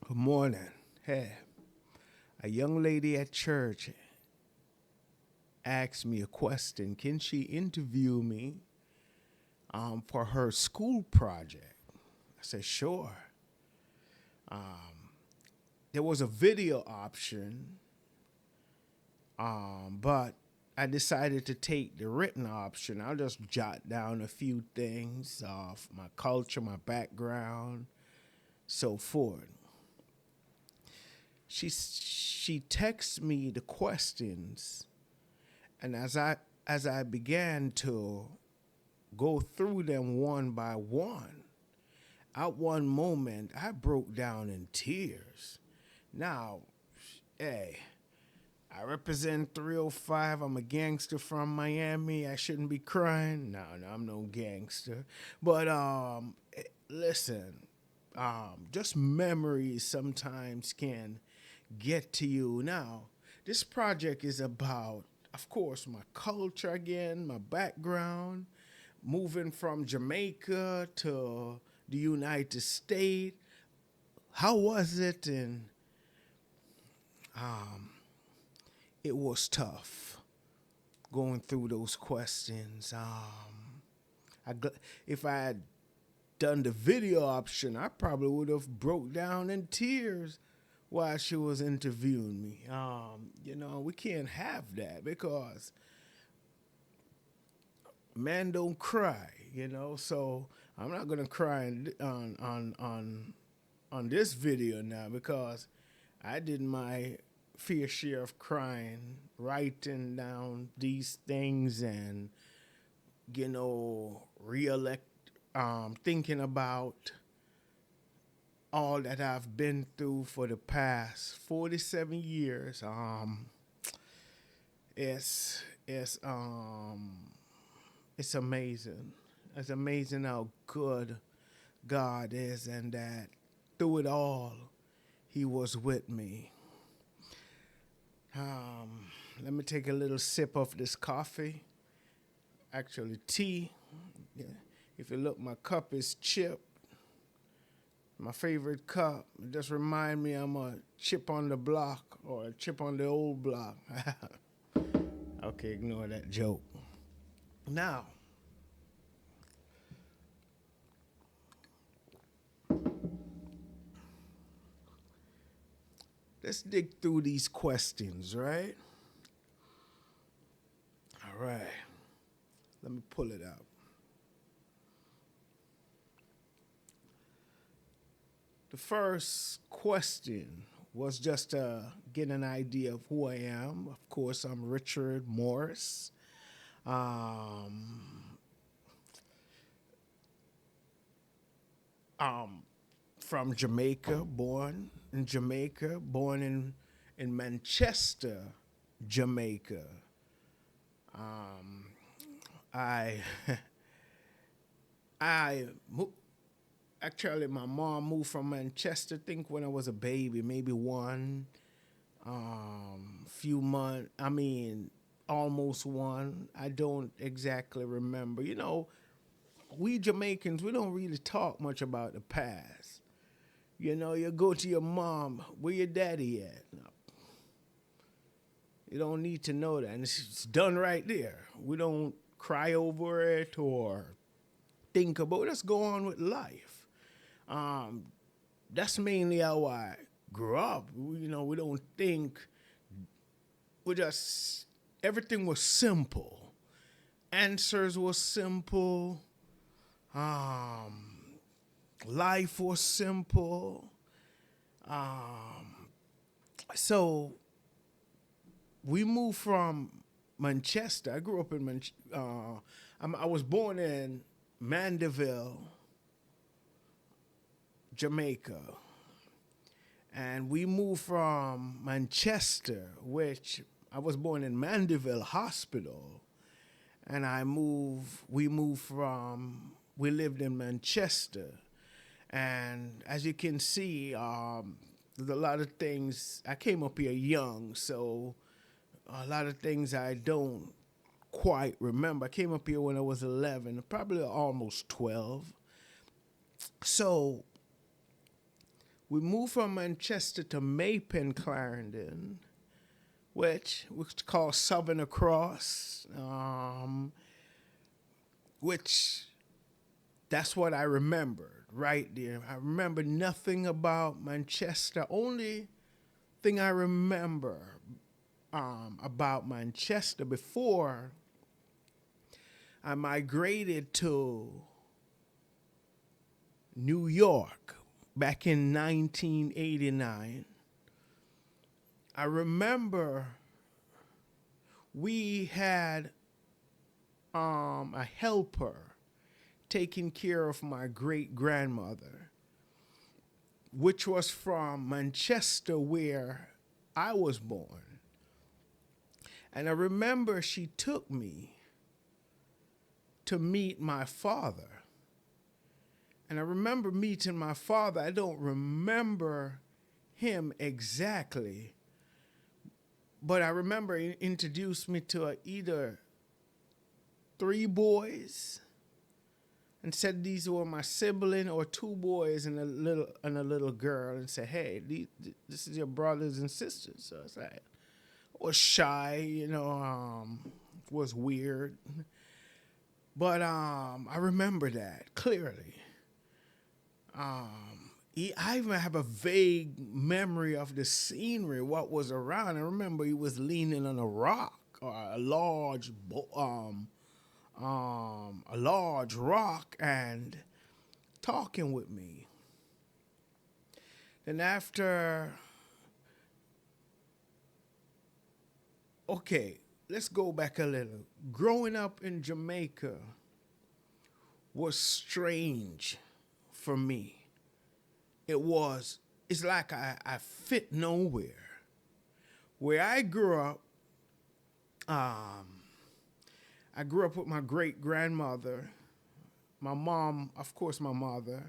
Good morning. Hey, a young lady at church asked me a question. Can she interview me for her school project? I said, sure. There was a video option, but I decided to take the written option. I'll just jot down a few things of my culture, my background, so forth. She texts me the questions, and as I began to go through them one by one, at one moment I broke down in tears. Now, hey, I represent 305. I'm a gangster from Miami. I shouldn't be crying. No, I'm no gangster. But listen, just memories sometimes can get to you. Now, this project is about, of course, my culture again, my background, moving from Jamaica to the United States. How was it? And it was tough going through those questions. If I had done the video option, I probably would have broke down in tears while she was interviewing me. We can't have that because men don't cry. So I'm not gonna cry on this video now because I did my fair share of crying, writing down these things, and reelect, thinking about all that I've been through for the past 47 years. It's it's um it's amazing. It's amazing how good God is, and that through it all, He was with me. Let me take a little sip of this coffee. Actually, tea. Yeah. If you look, my cup is chipped. My favorite cup. It just remind me I'm a chip on the block or a chip on the old block. Okay, ignore that joke. Now, let's dig through these questions, right? All right. Let me pull it out. The first question was just to get an idea of who I am. Of course, I'm Richard Morris. Um, from Jamaica, born in Manchester, Jamaica. Um, I I actually, my mom moved from Manchester, I think when I was a baby, maybe few months. I mean, almost one. I don't exactly remember. We Jamaicans, we don't really talk much about the past. You go to your mom, where your daddy at? No, you don't need to know that. And it's done right there. We don't cry over it or think about it. Let's go on with life. Um, that's mainly how I grew up. We don't think, we just, everything was simple. Answers were simple. Um, Life was simple. So we moved from Manchester. I grew up in I was born in Mandeville, Jamaica. And we moved from Manchester, which I was born in Mandeville Hospital. And we lived in Manchester. And as you can see, there's a lot of things. I came up here young, so a lot of things I don't quite remember. I came up here when I was 11, probably almost 12. So We moved from Manchester to Maypen, Clarendon, which called Southern Across, which that's what I remembered right there. I remember nothing about Manchester. Only thing I remember about Manchester before I migrated to New York back in 1989. I remember we had a helper taking care of my great grandmother, which was from Manchester, where I was born. And I remember she took me to meet my father. And I remember meeting my father. I don't remember him exactly, but I remember he introduced me to either 3 boys and said these were my sibling, or 2 boys and a little girl, and said, "Hey, this is your brothers and sisters." So it's like, I was shy, was weird, but I remember that clearly. I even have a vague memory of the scenery, what was around. I remember he was leaning on a rock, or a large rock, and talking with me. Then let's go back a little. Growing up in Jamaica was strange for me. It's like I fit nowhere. Where I grew up with my great grandmother, my mom, of course, my mother,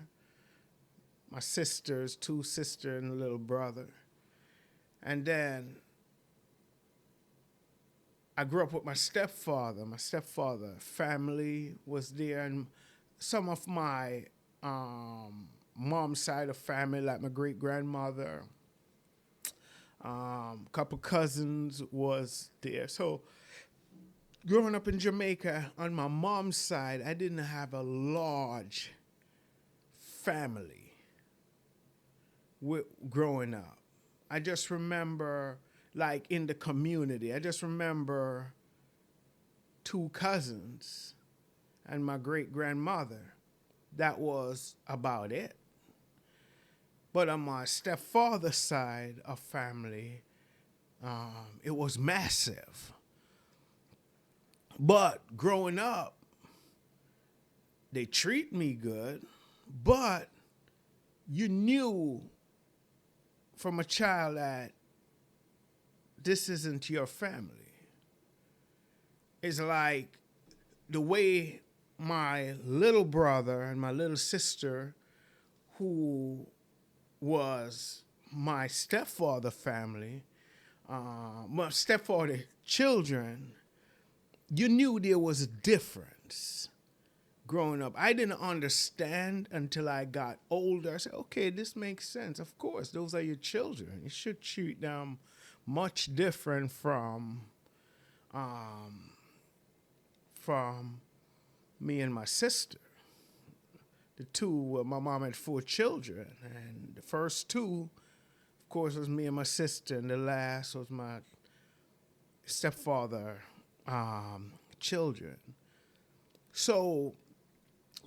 my sisters, 2 sisters and a little brother. And then I grew up with my stepfather. My stepfather family was there, and some of my mom's side of family, like my great grandmother, a couple cousins was there. So growing up in Jamaica, on my mom's side, I didn't have a large family growing up. I just remember, like, in the community, I just remember 2 cousins and my great grandmother. That was about it. But on my stepfather's side of family, it was massive. But growing up, they treat me good, but you knew from a child that this isn't your family. It's like the way my little brother and my little sister, who was my stepfather family, my stepfather children, you knew there was a difference growing up. I didn't understand until I got older. I said, okay, this makes sense. Of course, those are your children. You should treat them much different from me and my sister. The 2, my mom had 4 children, and the first 2, of course, was me and my sister, and the last was my stepfather children. So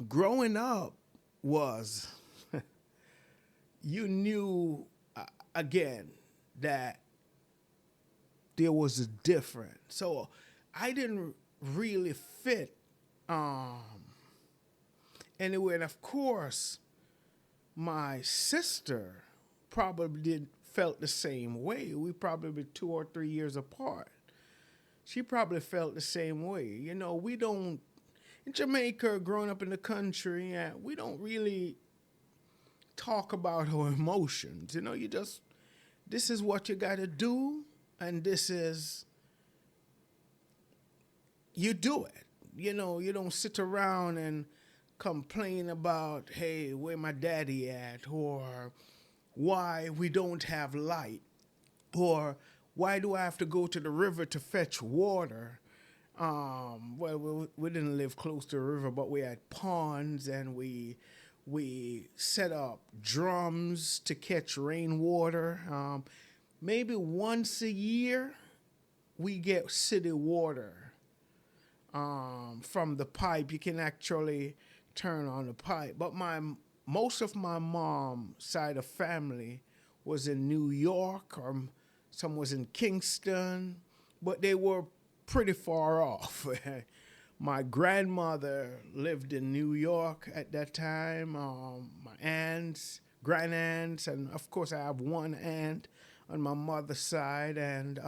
growing up was, you knew, again, that there was a difference. So I didn't really fit anywhere. And of course, my sister probably felt the same way. We probably 2 or 3 years apart. She probably felt the same way. We don't, in Jamaica, growing up in the country, we don't really talk about our emotions. This is what you got to do, and you do it. You don't sit around and complain about, hey, where my daddy at, or why we don't have light, or why do I have to go to the river to fetch water? Well, we didn't live close to a river, but we had ponds, and we set up drums to catch rainwater. Maybe once a year, we get city water from the pipe. You can actually turn on the pipe. But most of my mom side of family was in New York, or some was in Kingston, but they were pretty far off. My grandmother lived in New York at that time. My aunts, granddaunts, and of course I have one aunt on my mother's side, and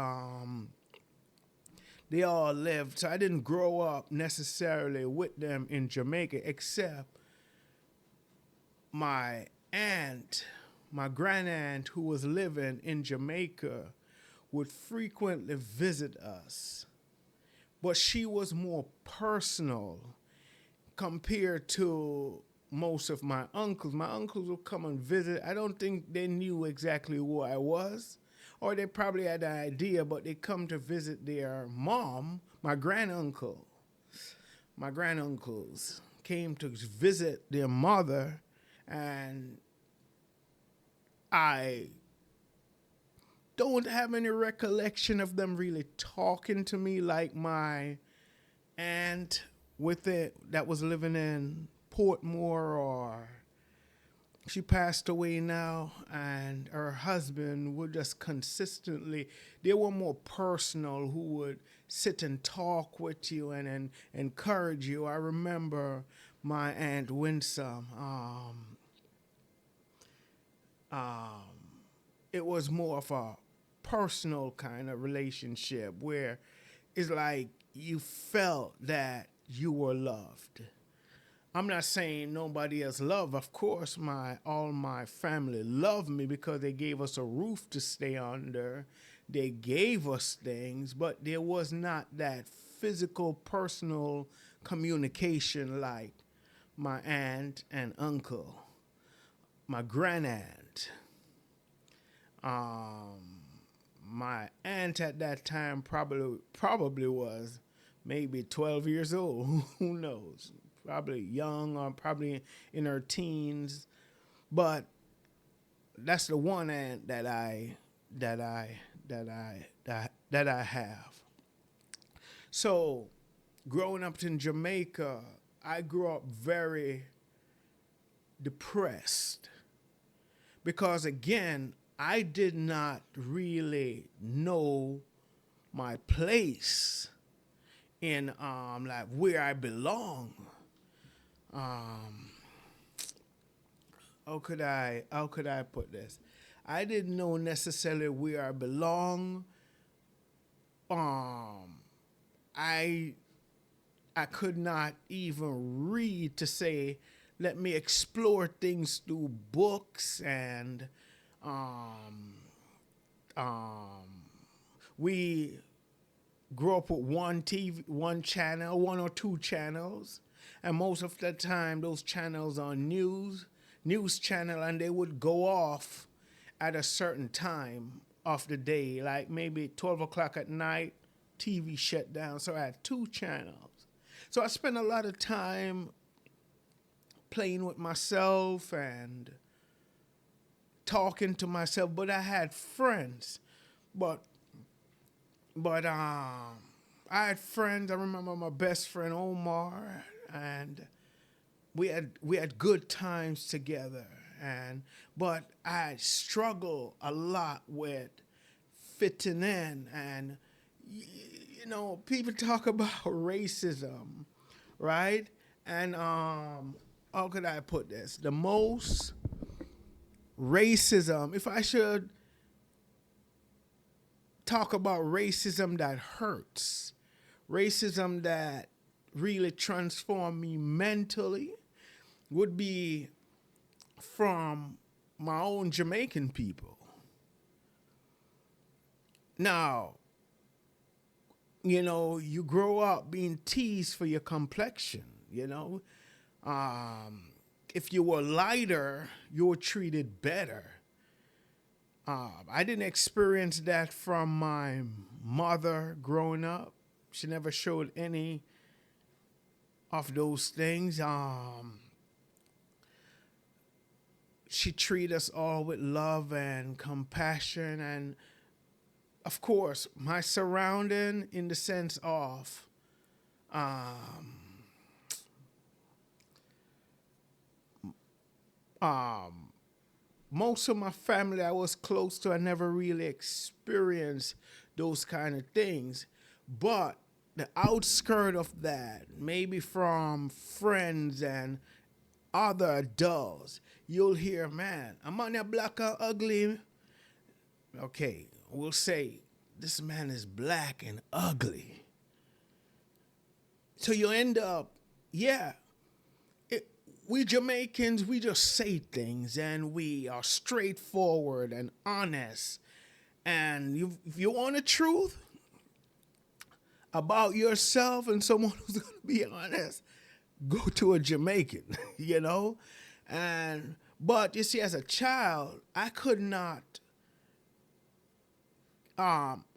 they all lived. So I didn't grow up necessarily with them in Jamaica, except my aunt, my grandaunt, who was living in Jamaica, would frequently visit us. But she was more personal compared to most of my uncles. My uncles would come and visit. I don't think they knew exactly who I was, or they probably had an idea, but they come to visit their mom, my granduncle. My granduncles came to visit their mother, and I don't have any recollection of them really talking to me like my aunt with it that was living in Portmore, or she passed away now, and her husband would just consistently, they were more personal, who would sit and talk with you and encourage you. I remember my Aunt Winsome. It was more of a personal kind of relationship where it's like you felt that you were loved. I'm not saying nobody else loved. Of course, all my family loved me because they gave us a roof to stay under. They gave us things, but there was not that physical, personal communication like my aunt and uncle, my grandaunt. My aunt at that time probably was maybe 12 years old. Who knows? Probably young, or probably in her teens. But that's the one aunt that I have. So, growing up in Jamaica, I grew up very depressed because, again, I did not really know my place in like where I belong. Um, how could I put this? I didn't know necessarily where I belong. Um, I I could not even read to say, let me explore things through books and um, um, we grew up with one TV, one channel, one or two channels, and most of the time those channels are news channel, and they would go off at a certain time of the day, like maybe 12 o'clock at night, TV shut down. So I had two channels. So I spent a lot of time playing with myself and talking to myself, but I had friends. But I had friends. I remember my best friend Omar, and we had good times together. But I struggle a lot with fitting in, and people talk about racism, right? And how could I put this? The most racism, if I should talk about racism that hurts, racism that really transformed me mentally, would be from my own Jamaican people. Now, you grow up being teased for your complexion, If you were lighter, you were treated better. I didn't experience that from my mother growing up. She never showed any of those things. She treated us all with love and compassion, and of course, my surrounding in the sense of um, um, most of my family I was close to, I never really experienced those kind of things. But the outskirt of that, maybe from friends and other adults, you'll hear, man, I'm on that black or ugly. Okay, we'll say, this man is black and ugly. So you end up, yeah, we Jamaicans, we just say things and we are straightforward and honest. And if you want the truth about yourself and someone who's going to be honest, go to a Jamaican, you know? And but you see, as a child, I could not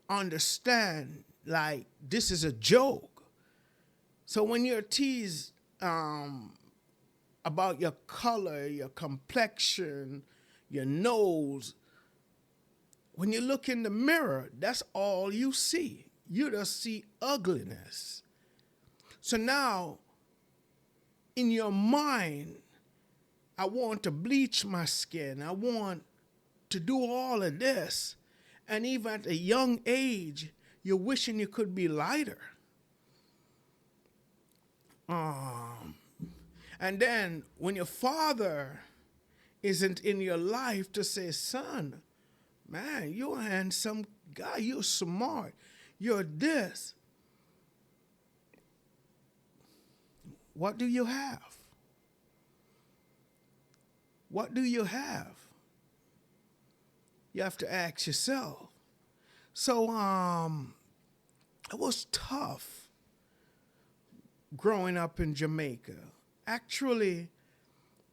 understand like this is a joke. So when you're teased about your color, your complexion, your nose, when you look in the mirror, that's all you see. You just see ugliness. So now, in your mind, I want to bleach my skin. I want to do all of this. And even at a young age, you're wishing you could be lighter. And then when your father isn't in your life to say, son, man, you're a handsome guy, you're smart, you're this. What do you have? What do you have? You have to ask yourself. So it was tough growing up in Jamaica. Actually,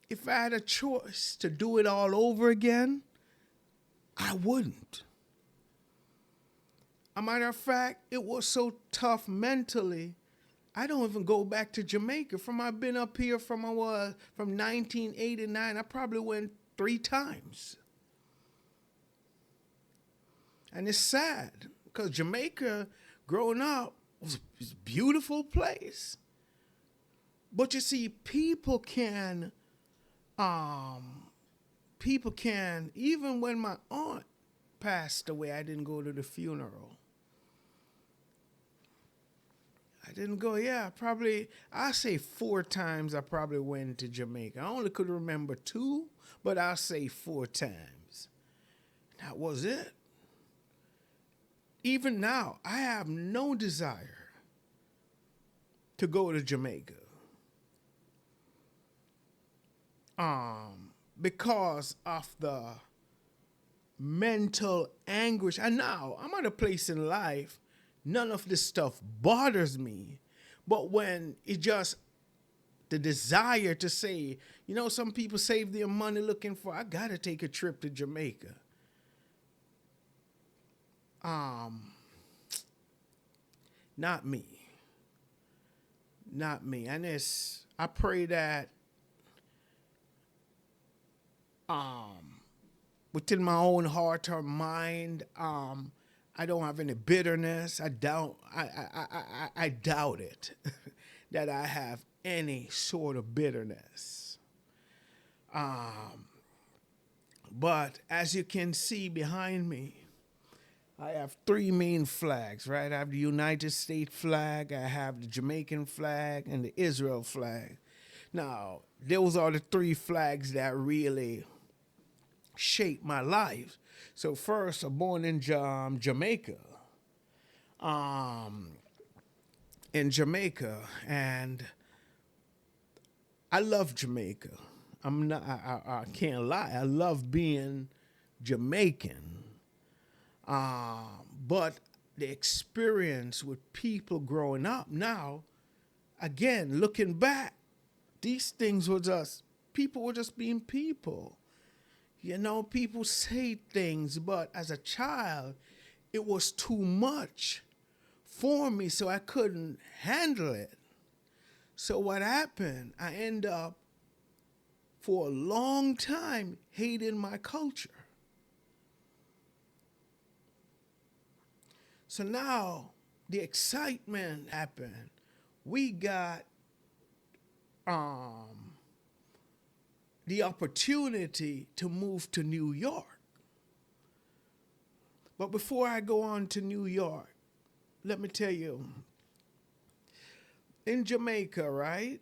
if I had a choice to do it all over again, I wouldn't. A matter of fact, it was so tough mentally, I don't even go back to Jamaica. I've been up here from 1989, I probably went 3 times. And it's sad, because Jamaica, growing up, was a beautiful place. But you see, people can, even when my aunt passed away, I didn't go to the funeral. I didn't go, I say 4 times I probably went to Jamaica. I only could remember 2, but I'll say 4 times. That was it. Even now, I have no desire to go to Jamaica. Because of the mental anguish. And now I'm at a place in life, none of this stuff bothers me. But when it just, the desire to say, some people save their money looking for, I gotta take a trip to Jamaica. Not me. Not me. And I pray that within my own heart or mind, I don't have any bitterness. I doubt it that I have any sort of bitterness. But as you can see behind me, I have 3 main flags, right? I have the United States flag, I have the Jamaican flag, and the Israel flag. Now, those are the 3 flags that really shaped my life. So first, I'm born in Jamaica. And I love Jamaica. I can't lie. I love being Jamaican. But the experience with people growing up now, again, looking back, these things were just, people were just being people. You know, people say things, but as a child, it was too much for me, so I couldn't handle it. So what happened? I end up for a long time hating my culture. So now the excitement happened. We got um, the opportunity to move to New York. But before I go on to New York, let me tell you, in Jamaica, right?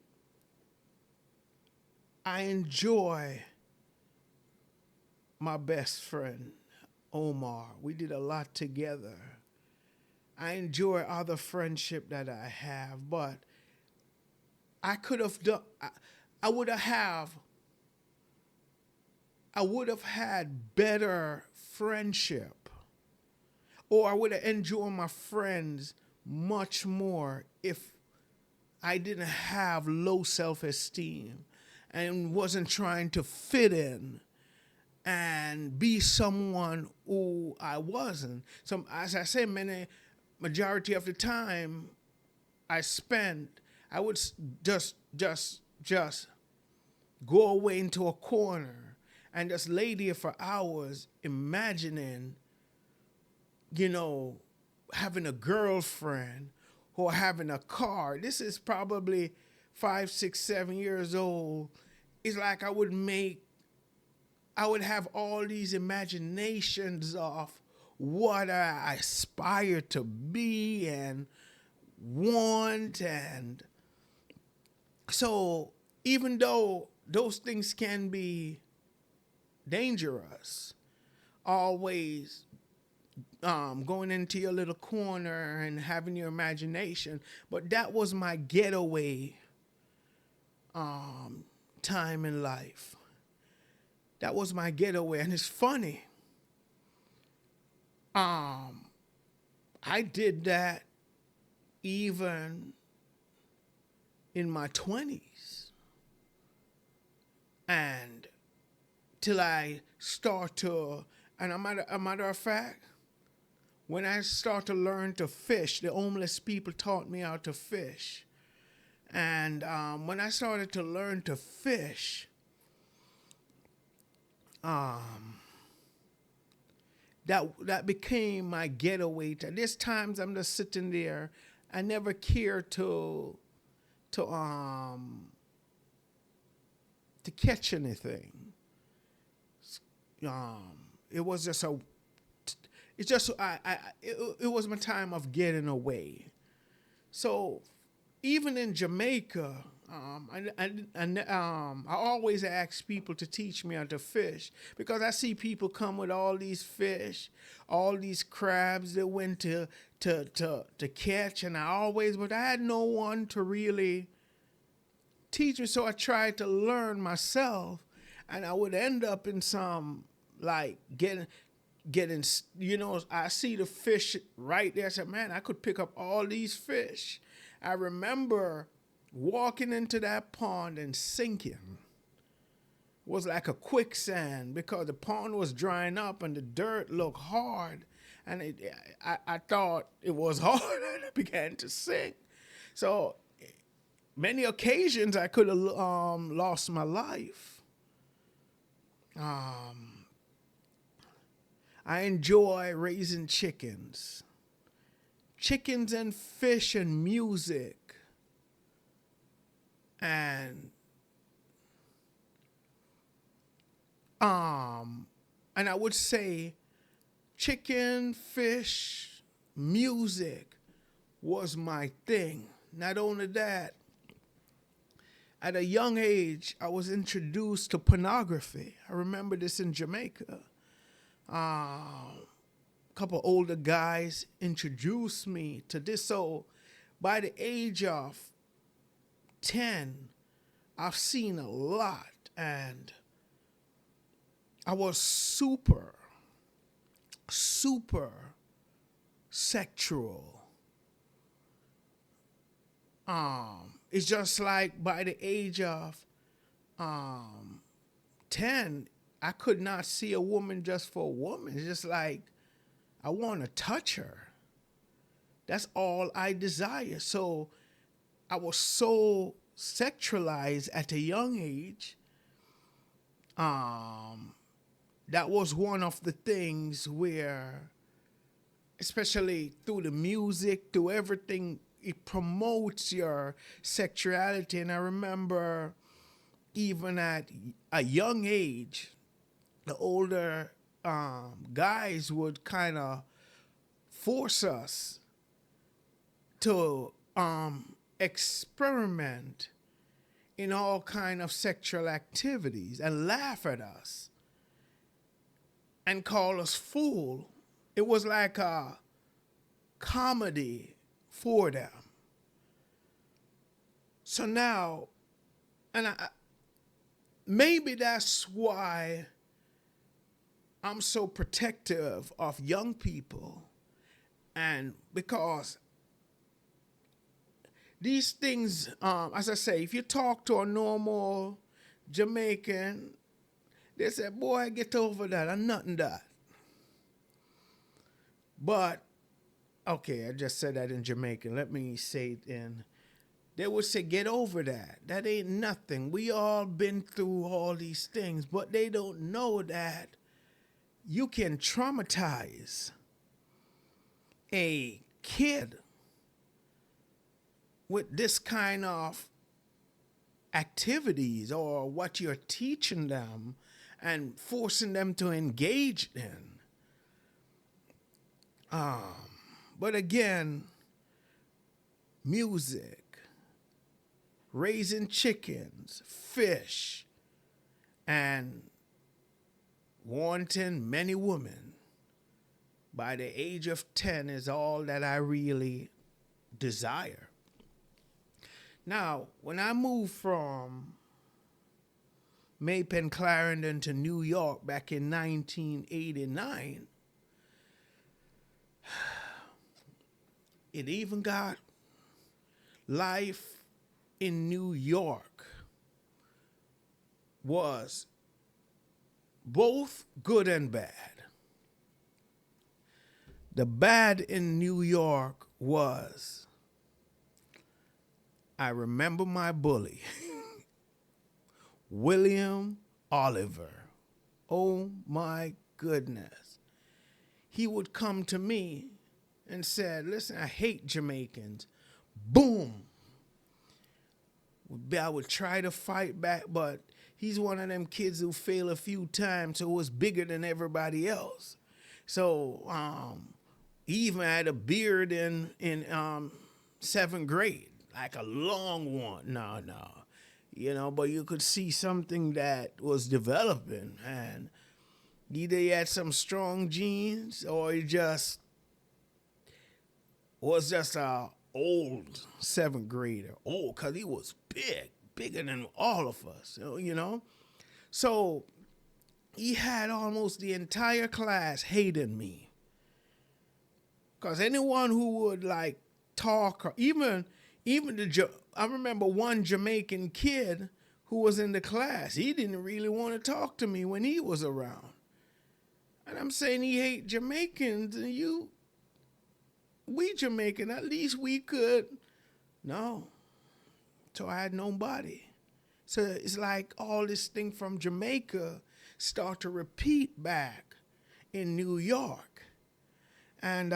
I enjoy my best friend, Omar. We did a lot together. I enjoy other friendship that I have, but I could have done. I would have. I would have had better friendship, or I would have enjoyed my friends much more if I didn't have low self-esteem and wasn't trying to fit in and be someone who I wasn't. So as I say, majority of the time I spent, I would just go away into a corner and just lay there for hours imagining, you know, having a girlfriend or having a car. This is probably 5, 6, 7 years old. It's like I would have all these imaginations of what I aspire to be and want. And so even though those things can be dangerous, always going into your little corner and having your imagination, but that was my getaway time in life. That was my getaway. And it's funny. I did that even in my 20s. And till I start to, and a matter of fact, when I start to learn to fish, the homeless people taught me how to fish. And when I started to learn to fish, that became my getaway. There's times I'm just sitting there. I never care to catch anything. It was just it was my time of getting away. So even in Jamaica, I always ask people to teach me how to fish because I see people come with all these fish, all these crabs they went to catch, and but I had no one to really teach me. So I tried to learn myself, and I would end up in some like getting. I see the fish right there. I said, man, I could pick up all these fish. I remember walking into that pond and sinking. It was like a quicksand because the pond was drying up and the dirt looked hard. And I thought it was hard and I began to sink. So many occasions I could have lost my life. I enjoy raising chickens and fish and music. And I would say chicken, fish, music was my thing. Not only that, at a young age, I was introduced to pornography. I remember this in Jamaica. A couple older guys introduced me to this. So by the age of 10, I've seen a lot, and I was super sexual. It's just like by the age of 10, I could not see a woman just for a woman. It's just like I want to touch her. That's all I desire. So I was so sexualized at a young age. That was one of the things where, especially through the music, through everything, it promotes your sexuality. And I remember even at a young age, the older guys would kind of force us to experiment in all kind of sexual activities and laugh at us and call us fool. It was like a comedy for them. So now, and maybe that's why I'm so protective of young people, and because these things, as I say, if you talk to a normal Jamaican, they say, boy, get over that, I'm nothing that. But, okay, I just said that in Jamaican. Let me say it in, they would say, get over that. That ain't nothing. We all been through all these things, but they don't know that you can traumatize a kid with this kind of activities or what you're teaching them and forcing them to engage in. But again, music, raising chickens, fish, and wanting many women by the age of 10 is all that I really desire. Now, when I moved from Maypen, Clarendon to New York back in 1989, it even got life in New York was both good and bad. The bad in New York was, I remember my bully, William Oliver. Oh my goodness. He would come to me and said, listen, I hate Jamaicans. Boom. I would try to fight back, but he's one of them kids who failed a few times, so was bigger than everybody else. So he even had a beard in 7th grade, like a long one. No. But you could see something that was developing, and either he had some strong genes or he just was just a old 7th grader. Oh, because he was bigger than all of us, So he had almost the entire class hating me. Because anyone who would like talk, or even I remember one Jamaican kid who was in the class, he didn't really want to talk to me when he was around. And I'm saying he hate Jamaicans, and we Jamaican, at least we could. No. So I had nobody. So it's like all this thing from Jamaica start to repeat back in New York. And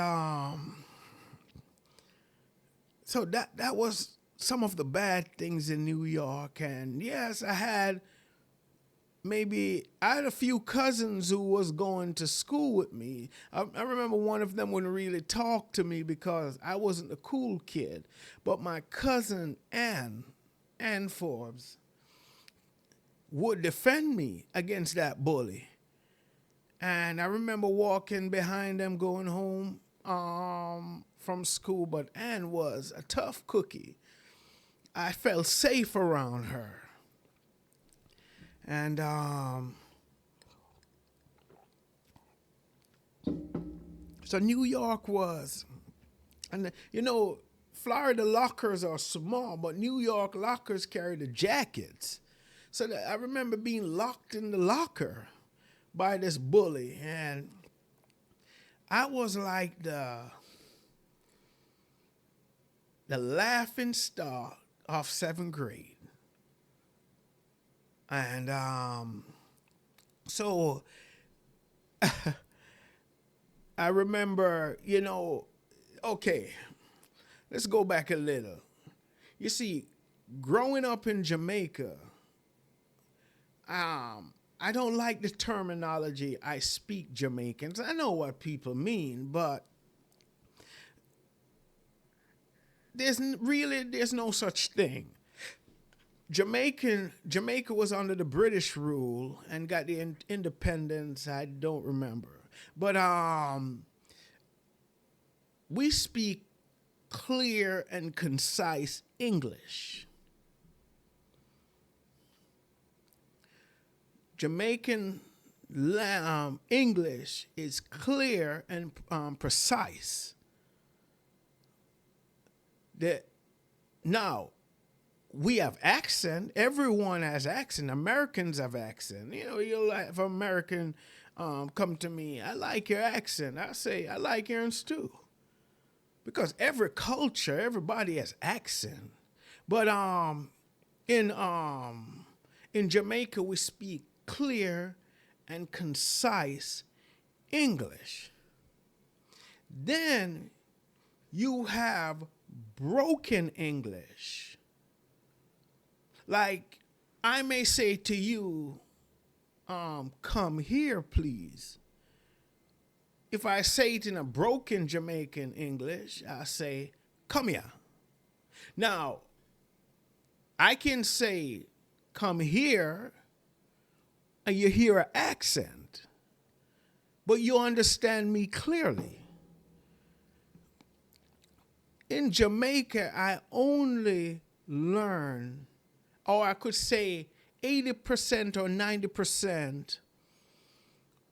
so that was some of the bad things in New York. And yes, I had a few cousins who was going to school with me. I remember one of them wouldn't really talk to me because I wasn't a cool kid. But my cousin Ann Forbes, would defend me against that bully. And I remember walking behind them going home from school, but Ann was a tough cookie. I felt safe around her. And so New York was, and Florida lockers are small, but New York lockers carry the jackets. So I remember being locked in the locker by this bully, and I was like the laughing stock of seventh grade. And so I remember, okay, let's go back a little. You see, growing up in Jamaica, I don't like the terminology, I speak Jamaicans. I know what people mean, but there's no such thing. Jamaica was under the British rule and got the independence. I don't remember, but we speak clear and concise English. Jamaican English is clear and precise. Now, we have accent. Everyone has accent. Americans have accent. You'll have an American come to me, I like your accent. I say, I like yours too. Because every culture, everybody has accent. But in Jamaica, we speak clear and concise English. Then you have broken English. Like, I may say to you, come here, please. If I say it in a broken Jamaican English, I say, come here. Now, I can say, come here, and you hear an accent, but you understand me clearly. In Jamaica, I only learn, or I could say 80% or 90%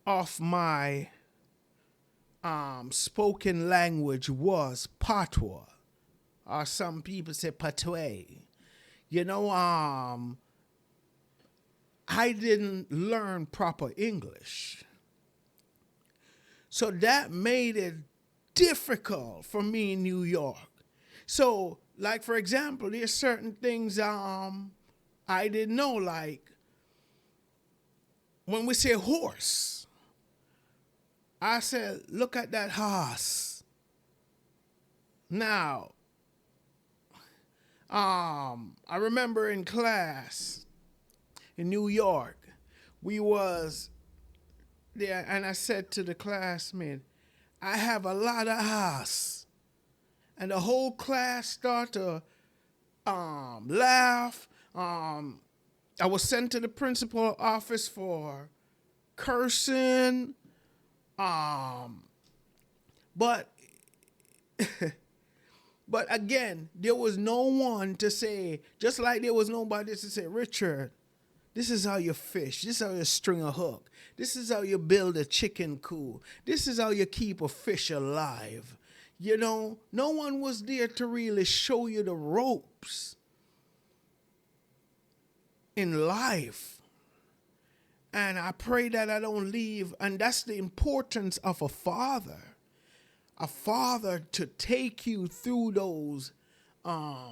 of my spoken language was patois, or some people say patois. I didn't learn proper English. So that made it difficult for me in New York. So, like, for example, there's certain things I didn't know, like when we say horse, I said, look at that horse. Now, I remember in class in New York, we was there, and I said to the classmate, I have a lot of horse. And the whole class started to laugh. I was sent to the principal office for cursing. But again, there was no one to say, just like there was nobody to say, Richard, this is how you fish. This is how you string a hook. This is how you build a chicken coop. This is how you keep a fish alive. No one was there to really show you the ropes in life. And I pray that I don't leave. And that's the importance of a father. A father to take you through those, help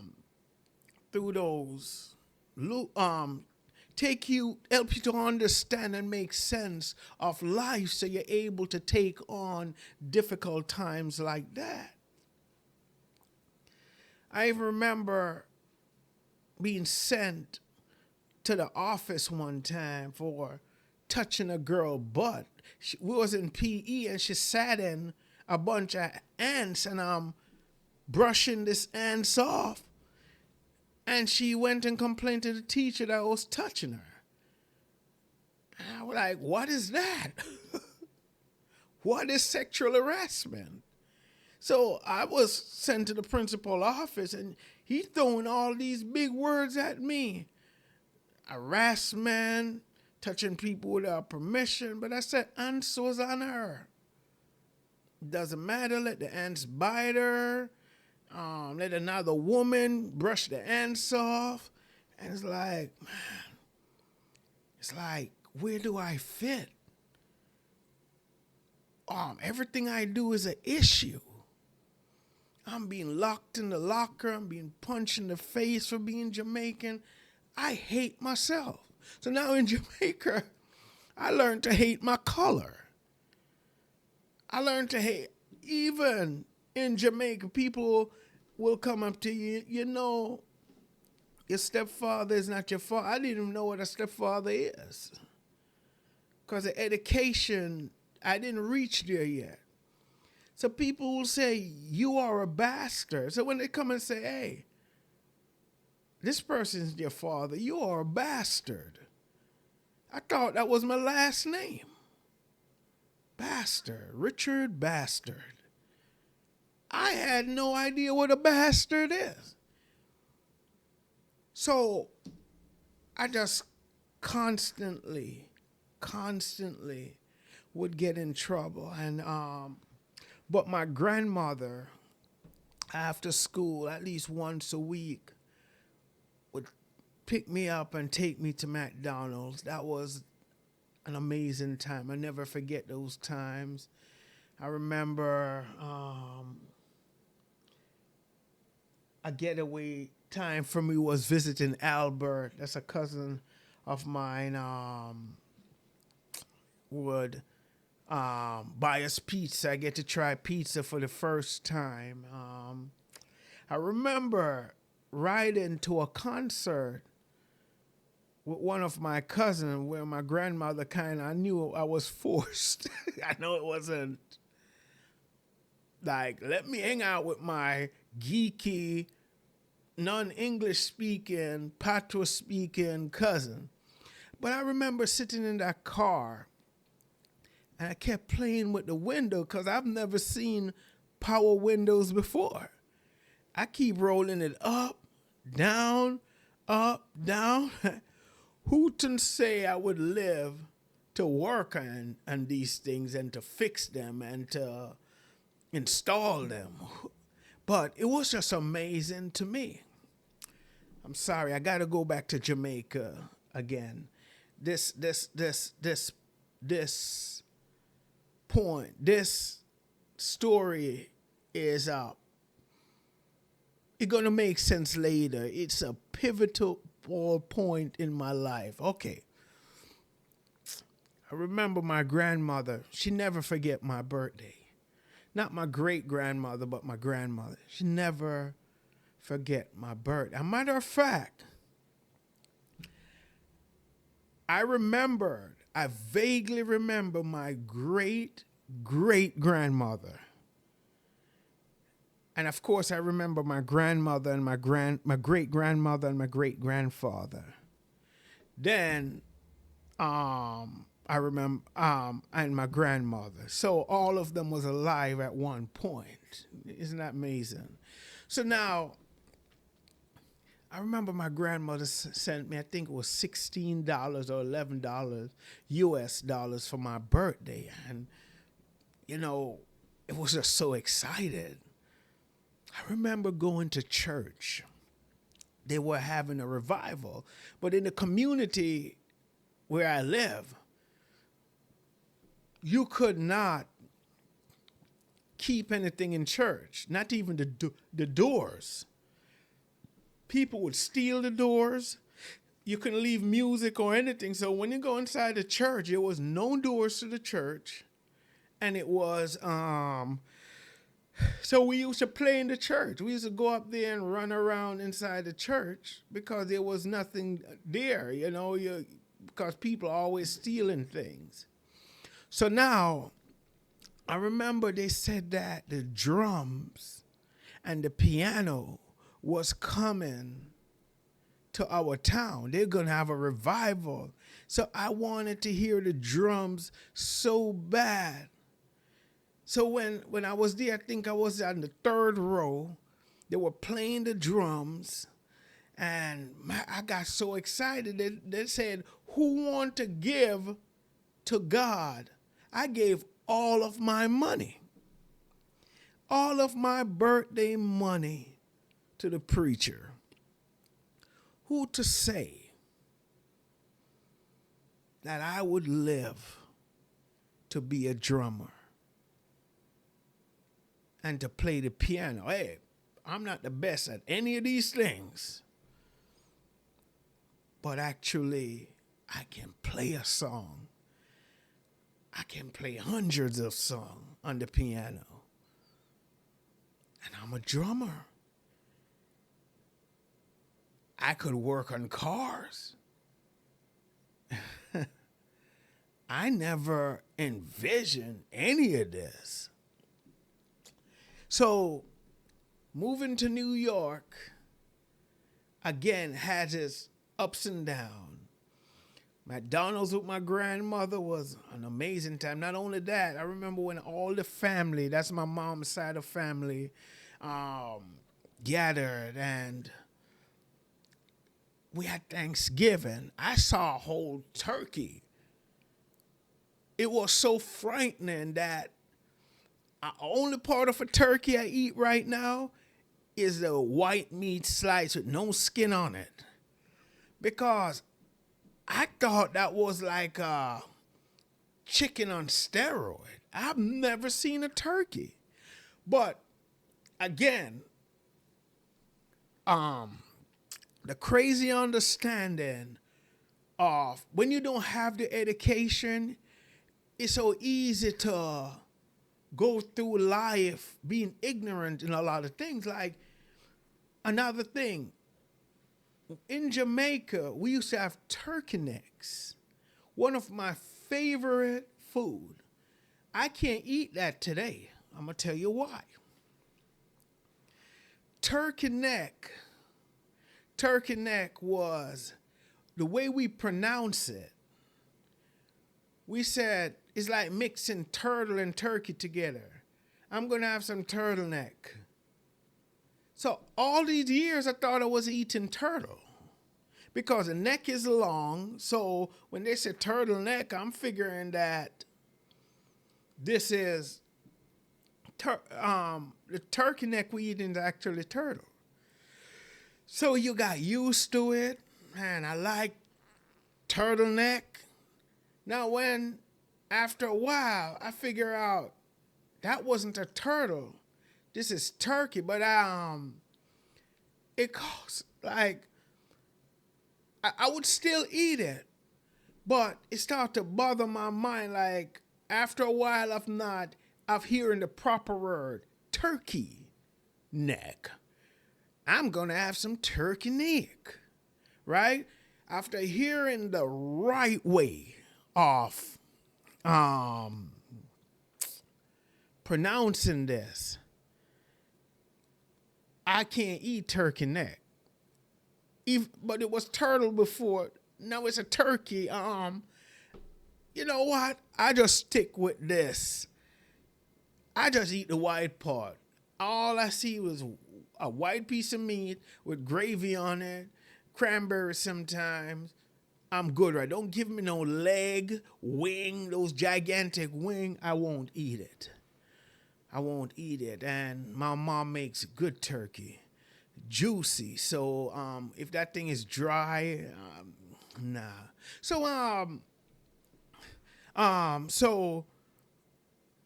you to understand and make sense of life so you're able to take on difficult times like that. I remember being sent to the office one time for touching a girl's butt. We was in PE and she sat in a bunch of ants and I'm brushing this ants off. And she went and complained to the teacher that I was touching her. And I was like, what is that? What is sexual harassment? So I was sent to the principal's office and he throwing all these big words at me. Harassment, touching people without permission. But I said, ants was on her. Doesn't matter, let the ants bite her. Let another woman brush the ants off. And it's like, man, where do I fit? everything I do is an issue. I'm being locked in the locker. I'm being punched in the face for being Jamaican. I hate myself. So now in Jamaica, I learned to hate my color. I learned to hate, even in Jamaica, people will come up to you, you know, your stepfather is not your father. I didn't even know what a stepfather is. Because of education, I didn't reach there yet. So people will say, you are a bastard. So when they come and say, hey, this person's your father, you are a bastard. I thought that was my last name. Bastard, Richard Bastard. I had no idea what a bastard is. So I just constantly would get in trouble. And but my grandmother, after school, at least once a week, would pick me up and take me to McDonald's. That was an amazing time. I never forget those times. I remember a getaway time for me was visiting Albert. That's a cousin of mine. Would buy us pizza. I get to try pizza for the first time. I remember riding to a concert with one of my cousins where my grandmother I knew I was forced. I know it wasn't like, let me hang out with my geeky, non-English speaking, patois speaking cousin. But I remember sitting in that car and I kept playing with the window because I've never seen power windows before. I keep rolling it up, down, up, down. Who to say I would live to work on these things and to fix them and to install them? But it was just amazing to me. I'm sorry, I got to go back to Jamaica again. This story is it's going to make sense later. It's a pivotal point in my life. Okay. I remember my grandmother. She never forget my birthday. Not my great-grandmother, but my grandmother. She never forget my birthday. As a matter of fact, I vaguely remember my great-great-grandmother. And of course, I remember my grandmother and my great-grandmother and my great-grandfather. Then, I remember, and my grandmother. So all of them was alive at one point. Isn't that amazing? So now, I remember my grandmother sent me, I think it was $16 or $11 US dollars for my birthday. And, you know, it was just so excited. I remember going to church. They were having a revival. But in the community where I live, you could not keep anything in church, not even the doors. People would steal the doors. You couldn't leave music or anything. So when you go inside the church, there was no doors to the church. And it was, so we used to play in the church. We used to go up there and run around inside the church because there was nothing there, you know, because people are always stealing things. So now, I remember they said that the drums and the piano was coming to our town. They're going to have a revival. So I wanted to hear the drums so bad. So when I was there, I think I was on the third row. They were playing the drums. And I got so excited. They said, who want to give to God? I gave all of my money. All of my birthday money to the preacher. Who to say that I would live to be a drummer? and to play the piano. Hey, I'm not the best at any of these things, but actually, I can play a song. I can play hundreds of songs on the piano. And I'm a drummer. I could work on cars. I never envisioned any of this. So, moving to New York, again, had its ups and downs. McDonald's with my grandmother was an amazing time. Not only that, I remember when all the family, that's my mom's side of family, gathered and we had Thanksgiving. I saw a whole turkey. It was so frightening that the only part of a turkey I eat right now is the white meat slice with no skin on it. Because I thought that was like chicken on steroid. I've never seen a turkey. But again, the crazy understanding of when you don't have the education, it's so easy to go through life being ignorant in a lot of things. Like another thing, in Jamaica, we used to have turkey necks. One of my favorite food. I can't eat that today. I'm going to tell you why. Turkey neck was the way we pronounce it. We said it's like mixing turtle and turkey together. I'm going to have some turtleneck. So all these years I thought I was eating turtle because the neck is long. So when they say turtleneck, I'm figuring that this is the turkey neck we eat is actually turtle. So you got used to it, and I like turtleneck. Now after a while, I figure out that wasn't a turtle. This is turkey, but it costs like I would still eat it, but it started to bother my mind. Like after a while of hearing the proper word, turkey neck. I'm gonna have some turkey neck, right? After hearing the right way of pronouncing this, I can't eat turkey neck. But it was turtle before. Now it's a turkey. You know what? I just stick with this. I just eat the white part. All I see was a white piece of meat with gravy on it, cranberries sometimes. I'm good, right? Don't give me no leg, wing, those gigantic wing. I won't eat it. I won't eat it. And my mom makes good turkey, juicy. So if that thing is dry, nah. So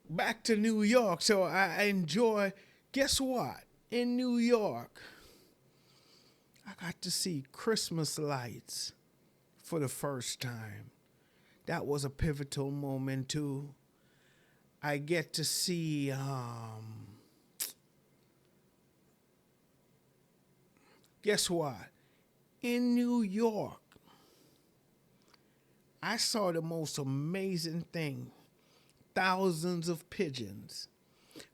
back to New York. So I enjoy. Guess what? In New York, I got to see Christmas lights for the first time. That was a pivotal moment too. I get to see guess what? In New York, I saw the most amazing thing. Thousands of pigeons.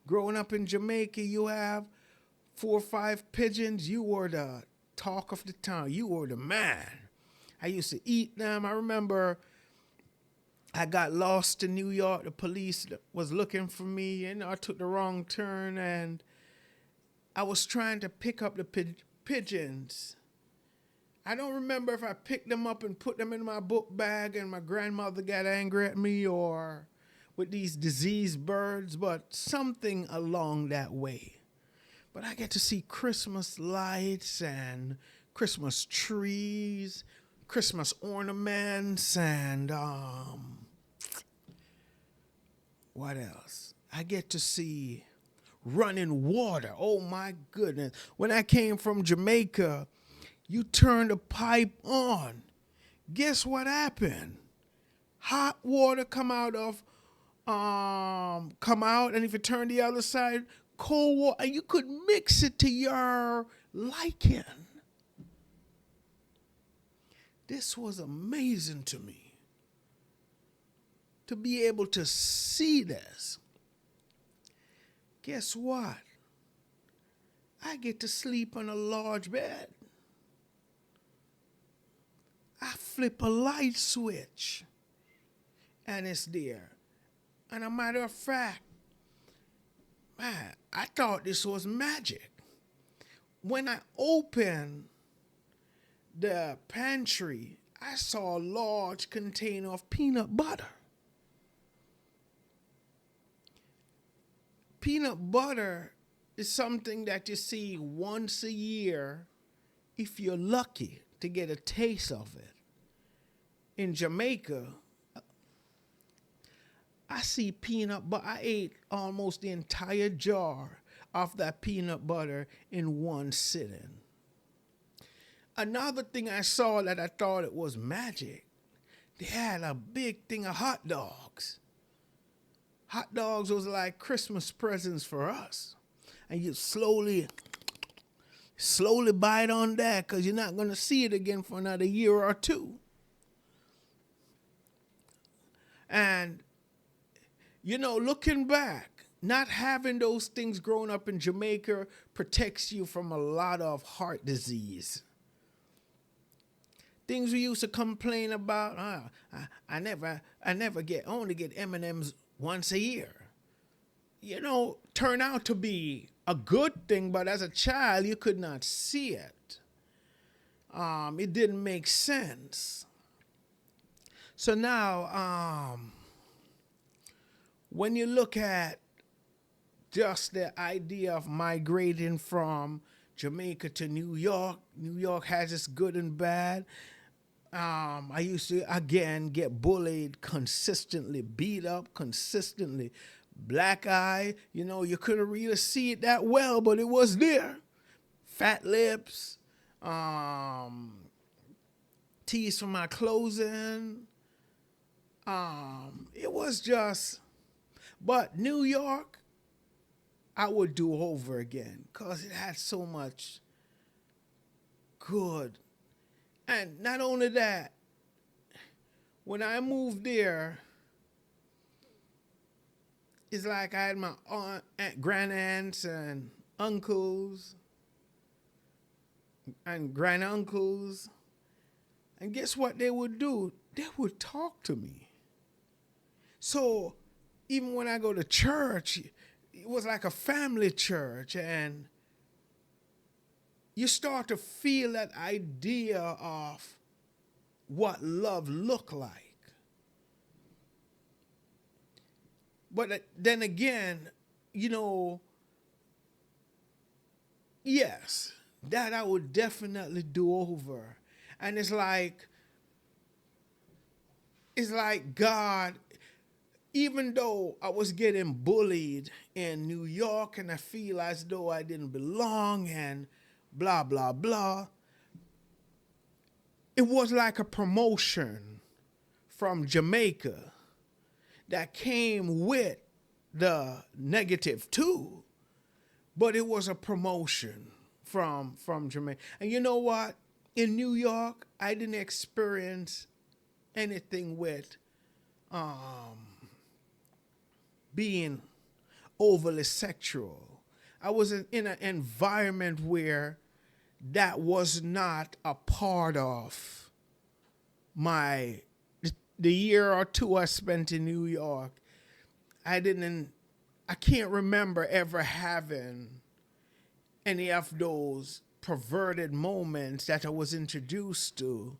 Growing up in Jamaica, you have 4 or 5 pigeons. You were the talk of the town. You were the man. I used to eat them. I remember I got lost in New York. The police was looking for me, and I took the wrong turn, and I was trying to pick up the pigeons. I don't remember if I picked them up and put them in my book bag and my grandmother got angry at me or with these diseased birds, but something along that way. But I get to see Christmas lights and Christmas trees, Christmas ornaments, and what else? I get to see running water. Oh my goodness. When I came from Jamaica, you turn the pipe on. Guess what happened? Hot water come out, and if you turn the other side, cold water, and you could mix it to your liking. This was amazing to me, to be able to see this. Guess what? I get to sleep on a large bed. I flip a light switch and it's there. And a matter of fact, man, I thought this was magic. When I opened the pantry, I saw a large container of peanut butter. Peanut butter is something that you see once a year if you're lucky to get a taste of it. In Jamaica, I see peanut butter. I ate almost the entire jar of that peanut butter in one sitting. Another thing I saw that I thought it was magic, they had a big thing of hot dogs. Hot dogs was like Christmas presents for us. And you slowly bite on that because you're not going to see it again for another year or two. And, looking back, not having those things growing up in Jamaica protects you from a lot of heart disease. Things we used to complain about, I only get M&Ms once a year. Turn out to be a good thing, but as a child, you could not see it. It didn't make sense. So now, when you look at just the idea of migrating from Jamaica to New York has its good and bad. I used to, again, get bullied consistently, beat up consistently. Black eye, you couldn't really see it that well, but it was there. Fat lips, tease for my clothing. It was just, but New York, I would do over again because it had so much good. And not only that, when I moved there, it's like I had my grandaunt and uncles and granduncles. And guess what they would do? They would talk to me. So even when I go to church, it was like a family church, and you start to feel that idea of what love looked like. But then again, yes, that I would definitely do over. And it's like God, even though I was getting bullied in New York and I feel as though I didn't belong and blah, blah, blah, it was like a promotion from Jamaica that came with the negative too, but it was a promotion from Jamaica. And you know what? In New York, I didn't experience anything with being overly sexual. I was in an environment where that was not a part of the year or two I spent in New York. I can't remember ever having any of those perverted moments that I was introduced to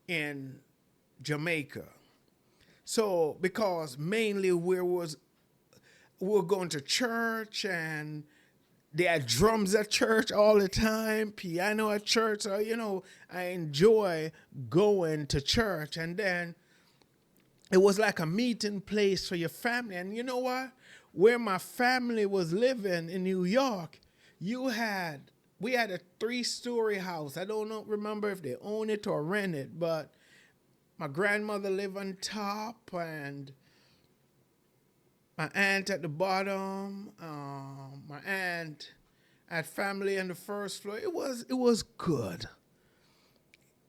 in Jamaica. So, because mainly we were going to church and they had drums at church all the time, piano at church. So, I enjoy going to church. And then it was like a meeting place for your family. And you know what? where my family was living in New York, we had a 3-story house. I don't know, remember if they own it or rent it, but my grandmother lived on top and my aunt at the bottom. My aunt had family on the first floor. It was good.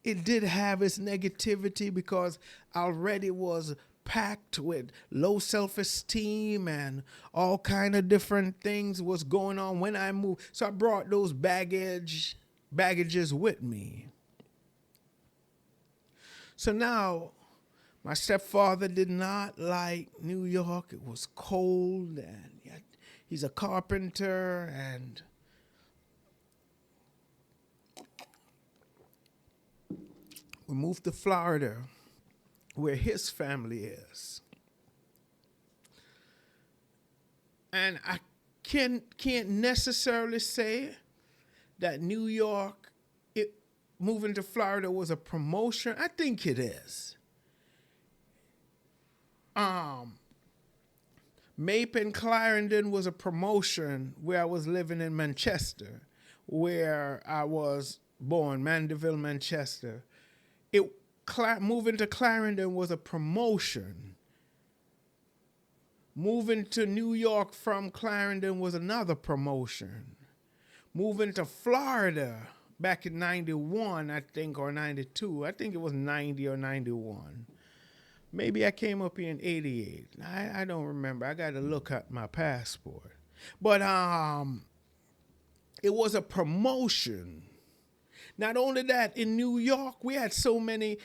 It did have its negativity because already was packed with low self-esteem and all kind of different things was going on when I moved. So I brought those baggages with me. So now my stepfather did not like New York. It was cold and he's a carpenter and we moved to Florida, where his family is. And I can't necessarily say that New York, moving to Florida was a promotion. I think it is. Mape Clarendon was a promotion where I was living in Manchester, where I was born, Mandeville, Manchester. Moving to Clarendon was a promotion. Moving to New York from Clarendon was another promotion. Moving to Florida back in 91, I think, or 92. I think it was 90 or 91. Maybe I came up here in 88. I don't remember. I got to look at my passport. But it was a promotion. Not only that, in New York, we had so many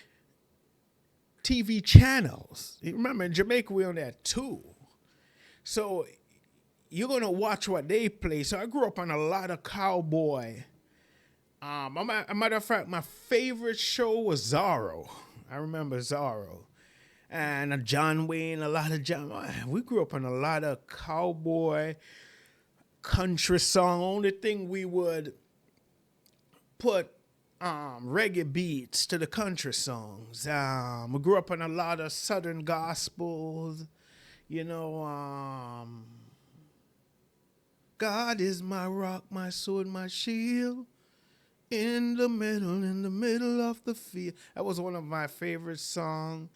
TV channels. You remember, in Jamaica, we only had 2. So you're going to watch what they play. So I grew up on a lot of cowboy. A matter of fact, my favorite show was Zorro. I remember Zorro. And John Wayne, we grew up on a lot of cowboy country song. Only thing we would put reggae beats to the country songs. We grew up on a lot of Southern gospels, God is my rock, my sword, my shield, in the middle of the field. That was one of my favorite songs.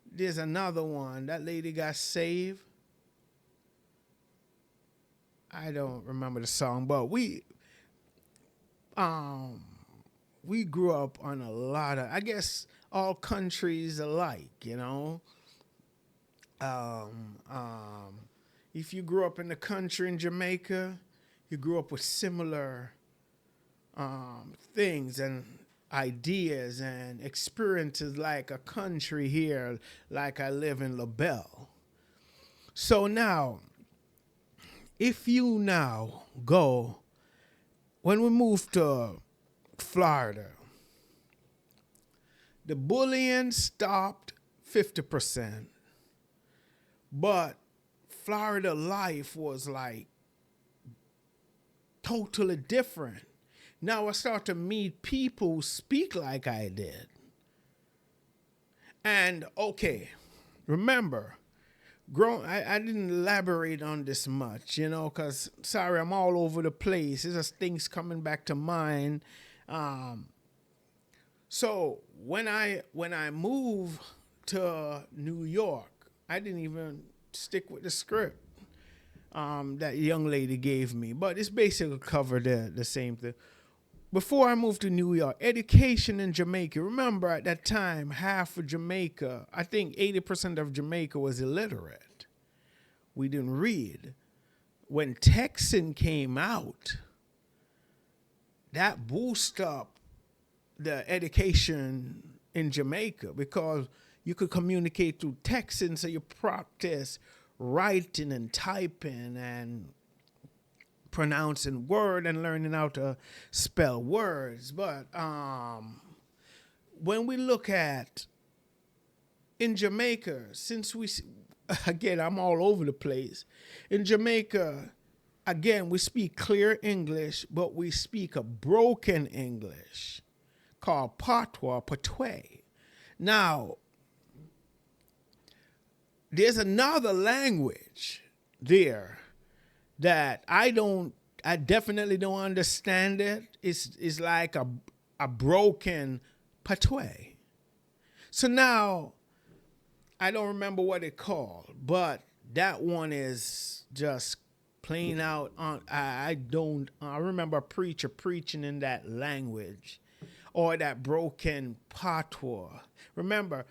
There's another one. That lady got saved. I don't remember the song, but we grew up on a lot of, I guess, all countries alike, If you grew up in the country in Jamaica, you grew up with similar things and ideas and experiences like a country here, like I live in LaBelle. So now, if you now go, when we moved to Florida, the bullying stopped 50%, but Florida life was like totally different. Now I start to meet people who speak like I did. And okay, remember, I didn't elaborate on this much, because sorry, I'm all over the place. There's just things coming back to mind. So when I moved to New York, I didn't even stick with the script that young lady gave me, but it's basically covered the same thing. Before I moved to New York, education in Jamaica. Remember, at that time, half of Jamaica, I think 80% of Jamaica was illiterate. We didn't read. When Texan came out, that boosted up the education in Jamaica because you could communicate through texting, so you practice writing and typing and pronouncing word and learning how to spell words. But when we look at in Jamaica, since again, I'm all over the place. In Jamaica, again, we speak clear English, but we speak a broken English called patois. Now, there's another language there that I definitely don't understand it. It's like a broken patois. So now I don't remember what it called, but that one is just plain out on. I remember a preacher preaching in that language or that broken patois. Remember,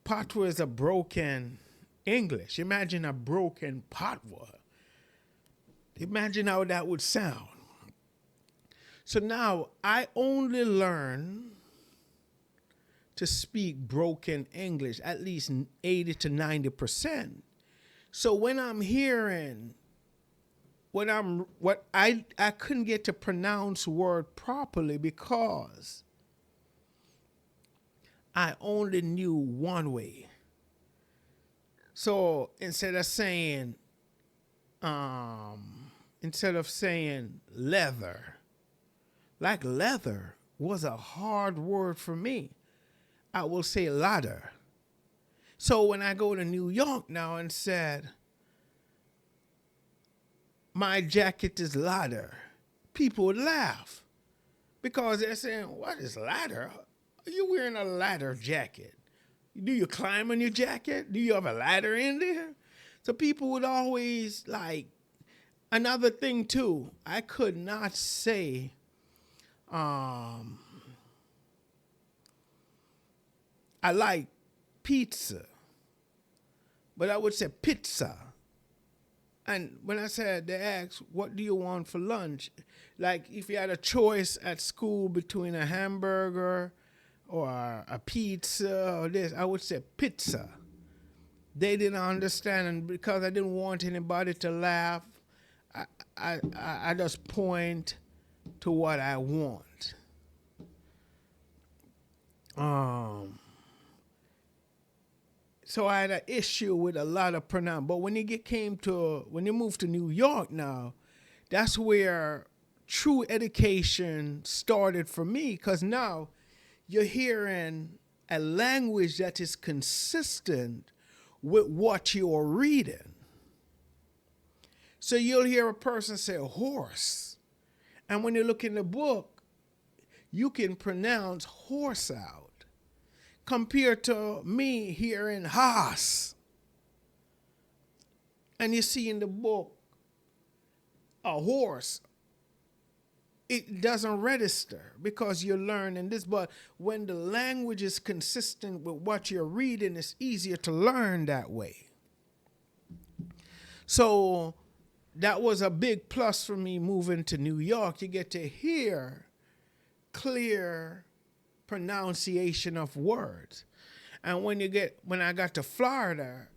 patois is a broken English. Imagine a broken patois. Imagine how that would sound. So now I only learn to speak broken English, at least 80 to 90%. So when I'm hearing I couldn't get to pronounce word properly because I only knew one way. So instead of saying leather, like leather was a hard word for me, I will say ladder. So when I go to New York now and said, my jacket is ladder, people would laugh because they're saying, what is ladder? Are you wearing a ladder jacket? Do you climb on your jacket? Do you have a ladder in there? So people would always like, another thing too, I could not say, I like pizza, but I would say pizza. And when I said, they asked, what do you want for lunch? Like if you had a choice at school between a hamburger or a pizza or this, I would say pizza. They didn't understand, and because I didn't want anybody to laugh, I just point to what I want. So I had an issue with a lot of pronoun. But when you move to New York now, that's where true education started for me, because now you're hearing a language that is consistent with what you're reading. So you'll hear a person say horse, and when you look in the book, you can pronounce horse out, compared to me hearing Haas. And you see in the book a horse, it doesn't register because you're learning this. But when the language is consistent with what you're reading, it's easier to learn that way. So that was a big plus for me moving to New York. You get to hear clear pronunciation of words. And when I got to Florida,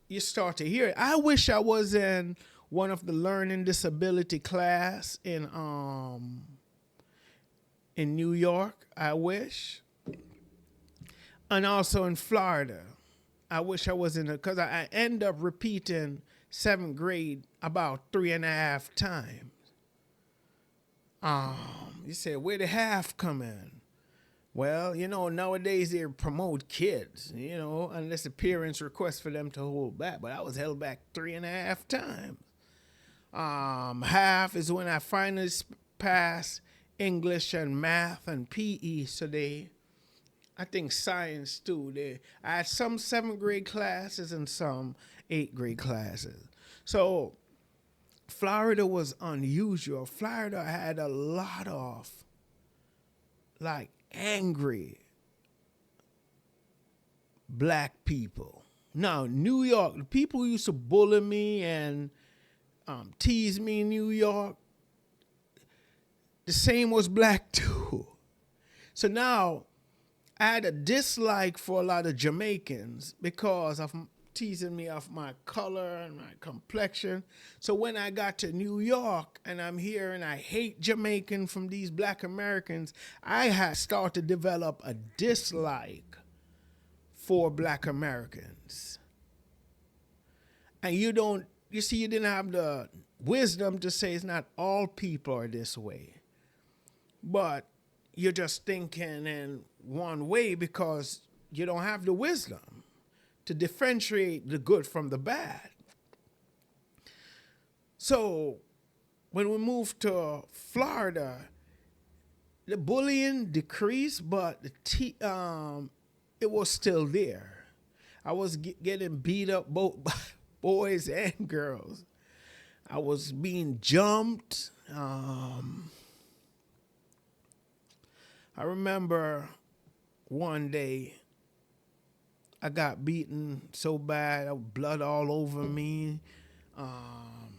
you start to hear it. I wish I was in one of the learning disability class in New York. I wish. And also in Florida. I wish I was in it, because I end up repeating 7th grade about 3.5 times. You say, where the half come in? Well, nowadays they promote kids, unless the parents request for them to hold back. But I was held back 3.5 times. Half is when I finally passed English and math and PE. So I think science too. I had some 7th grade classes and some 8th grade classes. So Florida was unusual. Florida had a lot of angry black people. Now, New York, the people who used to bully me and tease me in New York, the same was black too. So now I had a dislike for a lot of Jamaicans because of teasing me off my color and my complexion. So when I got to New York and I'm here and I hate Jamaican from these black Americans, I had started to develop a dislike for black Americans. And you didn't have the wisdom to say it's not all people are this way. But you're just thinking in one way because you don't have the wisdom to differentiate the good from the bad. So when we moved to Florida, the bullying decreased, but it was still there. I was getting beat up both by boys and girls. I was being jumped. I remember one day I got beaten so bad, blood all over me.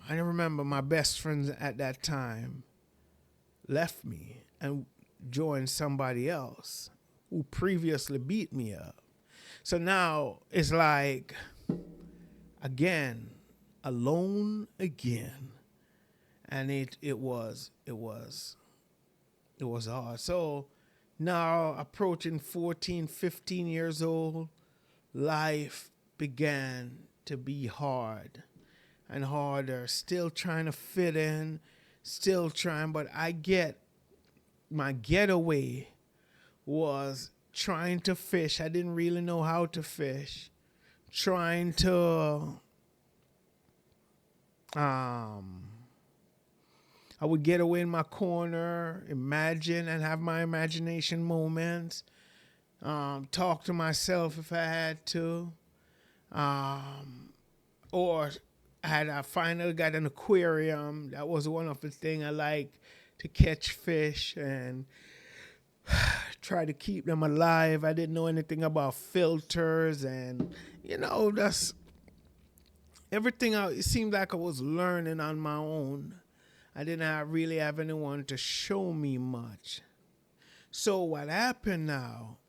I remember my best friends at that time left me and joined somebody else who previously beat me up. So now it's like, again, alone again. And it was hard. So now approaching 14, 15 years old, life began to be hard and harder. Still trying to fit in, still trying, but my getaway was trying to fish. I didn't really know how to fish. Trying to I would get away in my corner, imagine and have my imagination moments. Talk to myself if I had to. Or I finally got an aquarium. That was one of the things I like, to catch fish and try to keep them alive. I didn't know anything about filters and, that's everything. It seemed like I was learning on my own. I didn't really have anyone to show me much. So what happened now,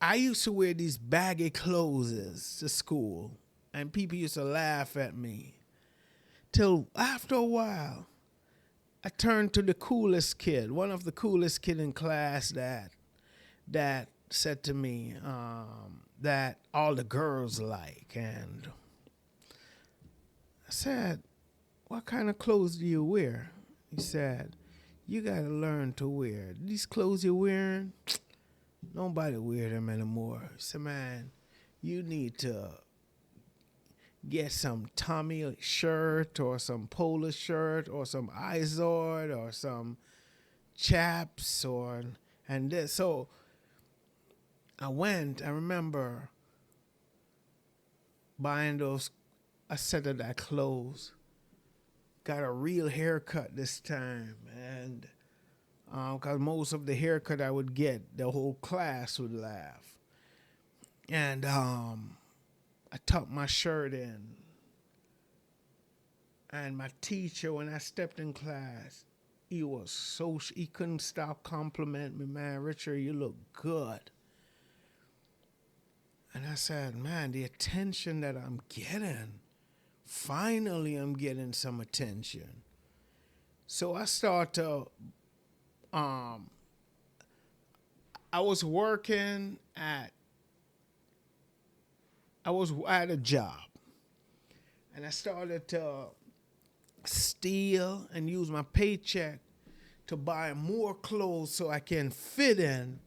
I used to wear these baggy clothes to school, and people used to laugh at me. Till after a while, I turned to the coolest kid, one of the coolest kid in class that said to me that all the girls like. And I said, "What kind of clothes do you wear?" He said, "You got to learn to wear. These clothes you're wearing, nobody wear them anymore." He said, "Man, you need to get some Tommy shirt or some polo shirt or some Izord or some chaps and this." So I remember buying a set of that clothes, got a real haircut this time, and because most of the haircut I would get, the whole class would laugh. And I tucked my shirt in. And my teacher, when I stepped in class, he couldn't stop complimenting me. "Man, Richard, you look good." And I said, "Man, the attention that I'm getting, finally I'm getting some attention." So I started to, I was at a job, and I started to steal and use my paycheck to buy more clothes so I can fit in.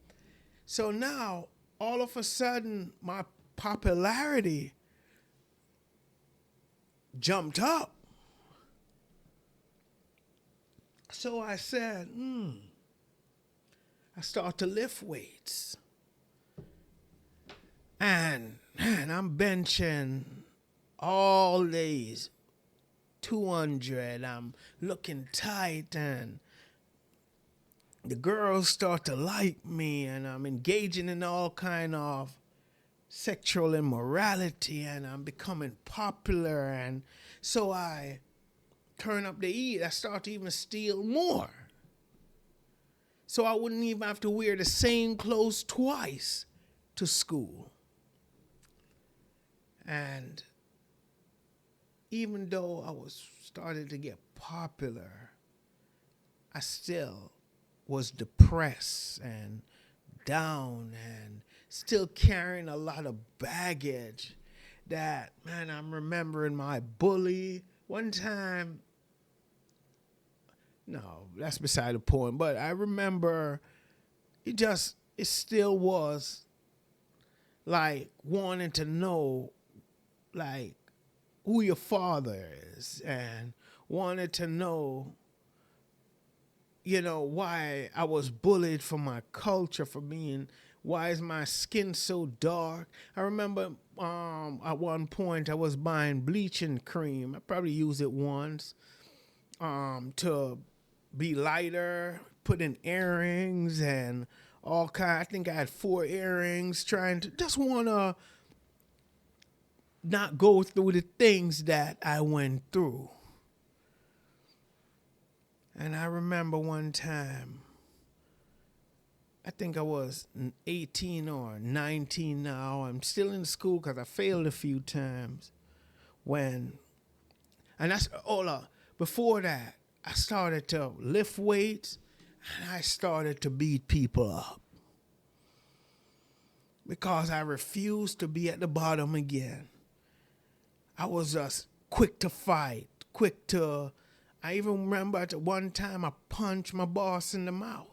So now, all of a sudden, my popularity jumped up. So I said, I started to lift weights. And man, I'm benching all days, 200. I'm looking tight, and the girls start to like me, and I'm engaging in all kind of sexual immorality, and I'm becoming popular. And so I turn up the heat. I start to even steal more, so I wouldn't even have to wear the same clothes twice to school. And even though I was starting to get popular, I still was depressed and down and still carrying a lot of baggage that, man, I'm remembering my bully. One time, no, that's beside the point, but I remember it still was like wanting to know like who your father is, and wanted to know, why I was bullied for my culture, for being, why is my skin so dark? I remember at one point I was buying bleaching cream. I probably used it once to be lighter, put in earrings and all kind. I think I had 4 earrings, trying to just want to not go through the things that I went through. And I remember one time, I think I was 18 or 19 now. I'm still in school because I failed a few times. Before that, I started to lift weights and I started to beat people up because I refused to be at the bottom again. I was just quick to fight, I even remember at one time I punched my boss in the mouth.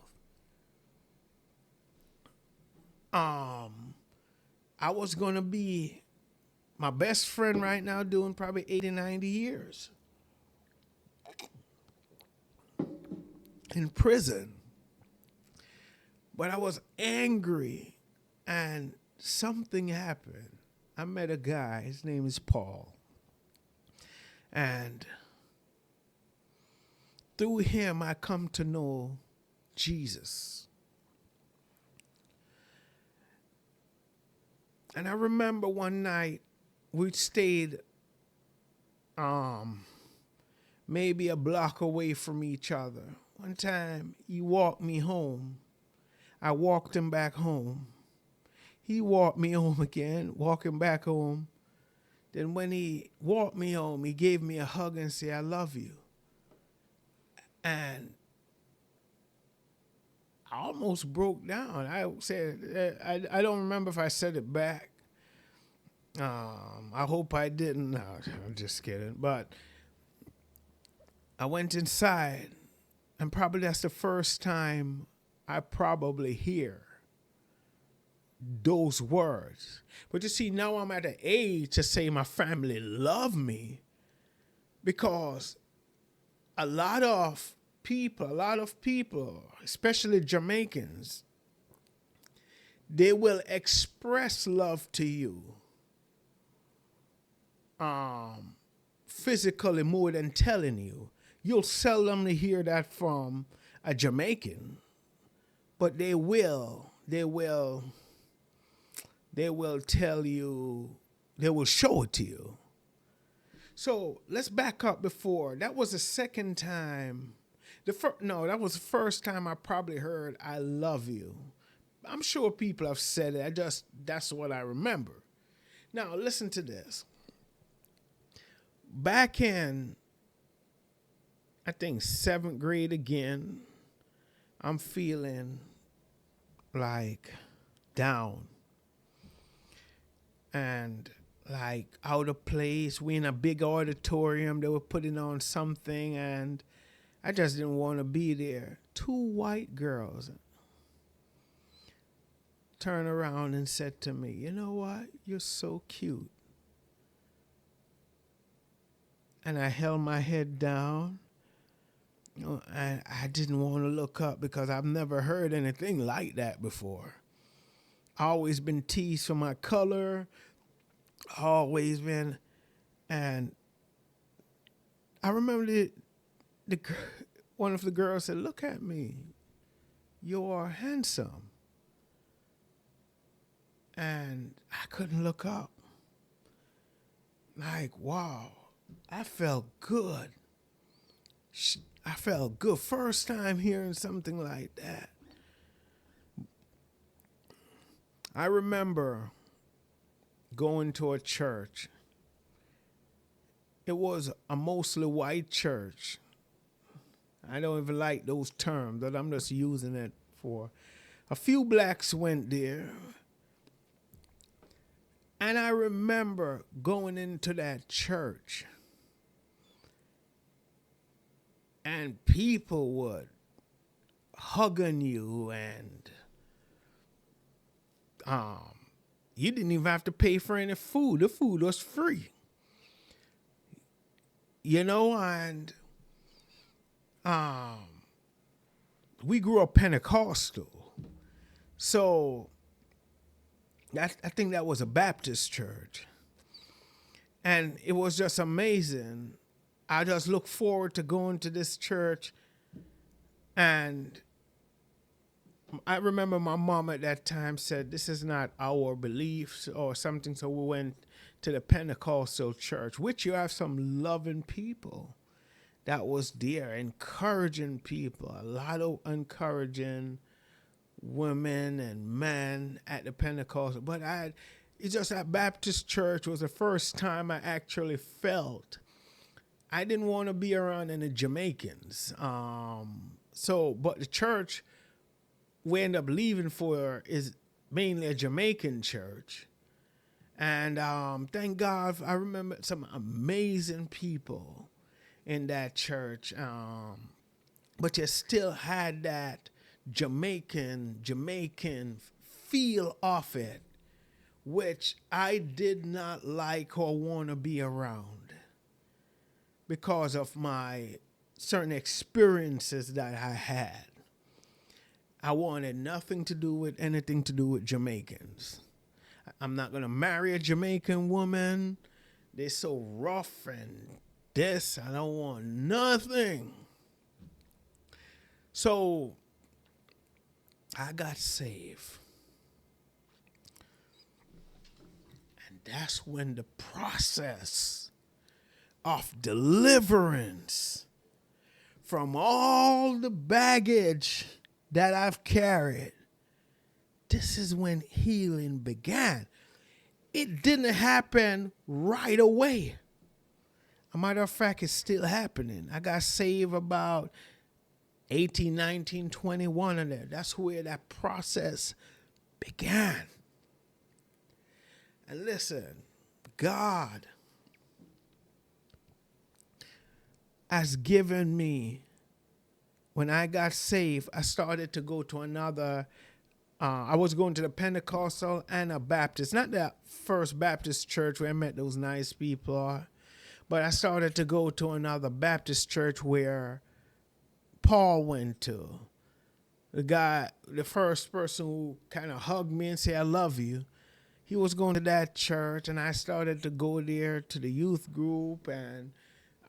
I was going to be my best friend right now doing probably 80, 90 years in prison. But I was angry and something happened. I met a guy, his name is Paul. And through him, I come to know Jesus. And I remember one night we stayed maybe a block away from each other. One time he walked me home. I walked him back home. He walked me home again, walking back home. Then when he walked me home, he gave me a hug and said, "I love you." And I almost broke down. I said, I don't remember if I said it back. I hope I didn't. No, I'm just kidding. But I went inside, and probably that's the first time I probably hear those words. But you see, now I'm at an age to say my family love me, because a lot of people, especially Jamaicans, they will express love to you physically more than telling you. You'll seldom hear that from a Jamaican, but they will tell you, they will show it to you. So let's back up before. That was the second time. That was the first time I probably heard "I love you." I'm sure people have said it. That's what I remember. Now listen to this. Back in, I think 7th grade again, I'm feeling like down and like out of place. We in a big auditorium. They were putting on something and I just didn't want to be there. 2 white girls turned around and said to me, "You know what? You're so cute." And I held my head down. And I didn't want to look up because I've never heard anything like that before. I always been teased for my color. Always been. And I remember one of the girls said, "Look at me. You are handsome." And I couldn't look up. Like, wow. I felt good. I felt good. First time hearing something like that. I remember going to a church. It was a mostly white church. I don't even like those terms, but I'm just using it for. A few blacks went there. And I remember going into that church and people would hugging you and You didn't even have to pay for any food. The food was free. And um, we grew up Pentecostal. So I think that was a Baptist church. And it was just amazing. I just look forward to going to this church. And I remember my mom at that time said, this is not our beliefs or something. So we went to the Pentecostal church, which you have some loving people that was there, encouraging people, a lot of encouraging women and men at the Pentecostal. But it's just that Baptist church was the first time I actually felt I didn't want to be around any Jamaicans. But the church we end up leaving for is mainly a Jamaican church. And thank God, I remember some amazing people in that church. But you still had that Jamaican feel of it, which I did not like or want to be around because of my certain experiences that I had. I wanted nothing to do with anything to do with Jamaicans. I'm not going to marry a Jamaican woman. They're so rough and this. I don't want nothing. So I got saved. And that's when the process of deliverance from all the baggage that I've carried, this is when healing began. It didn't happen right away. A matter of fact, it's still happening. I got saved about 18, 19, 21 of that. That's where that process began. And listen, God has given me, when I got saved, I started to go to another, I was going to the Pentecostal and a Baptist, not the First Baptist church where I met those nice people, but I started to go to another Baptist church where Paul went to. The first person who kind of hugged me and said, I love you, he was going to that church, and I started to go there to the youth group, and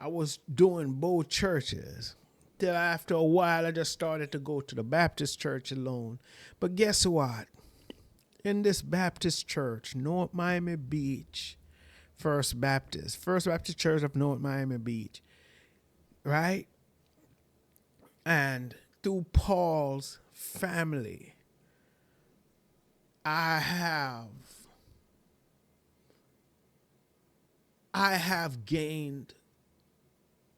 I was doing both churches. Till after a while, I just started to go to the Baptist church alone. But guess what? In this Baptist church, North Miami Beach, First Baptist Church of North Miami Beach, right? And through Paul's family, I have gained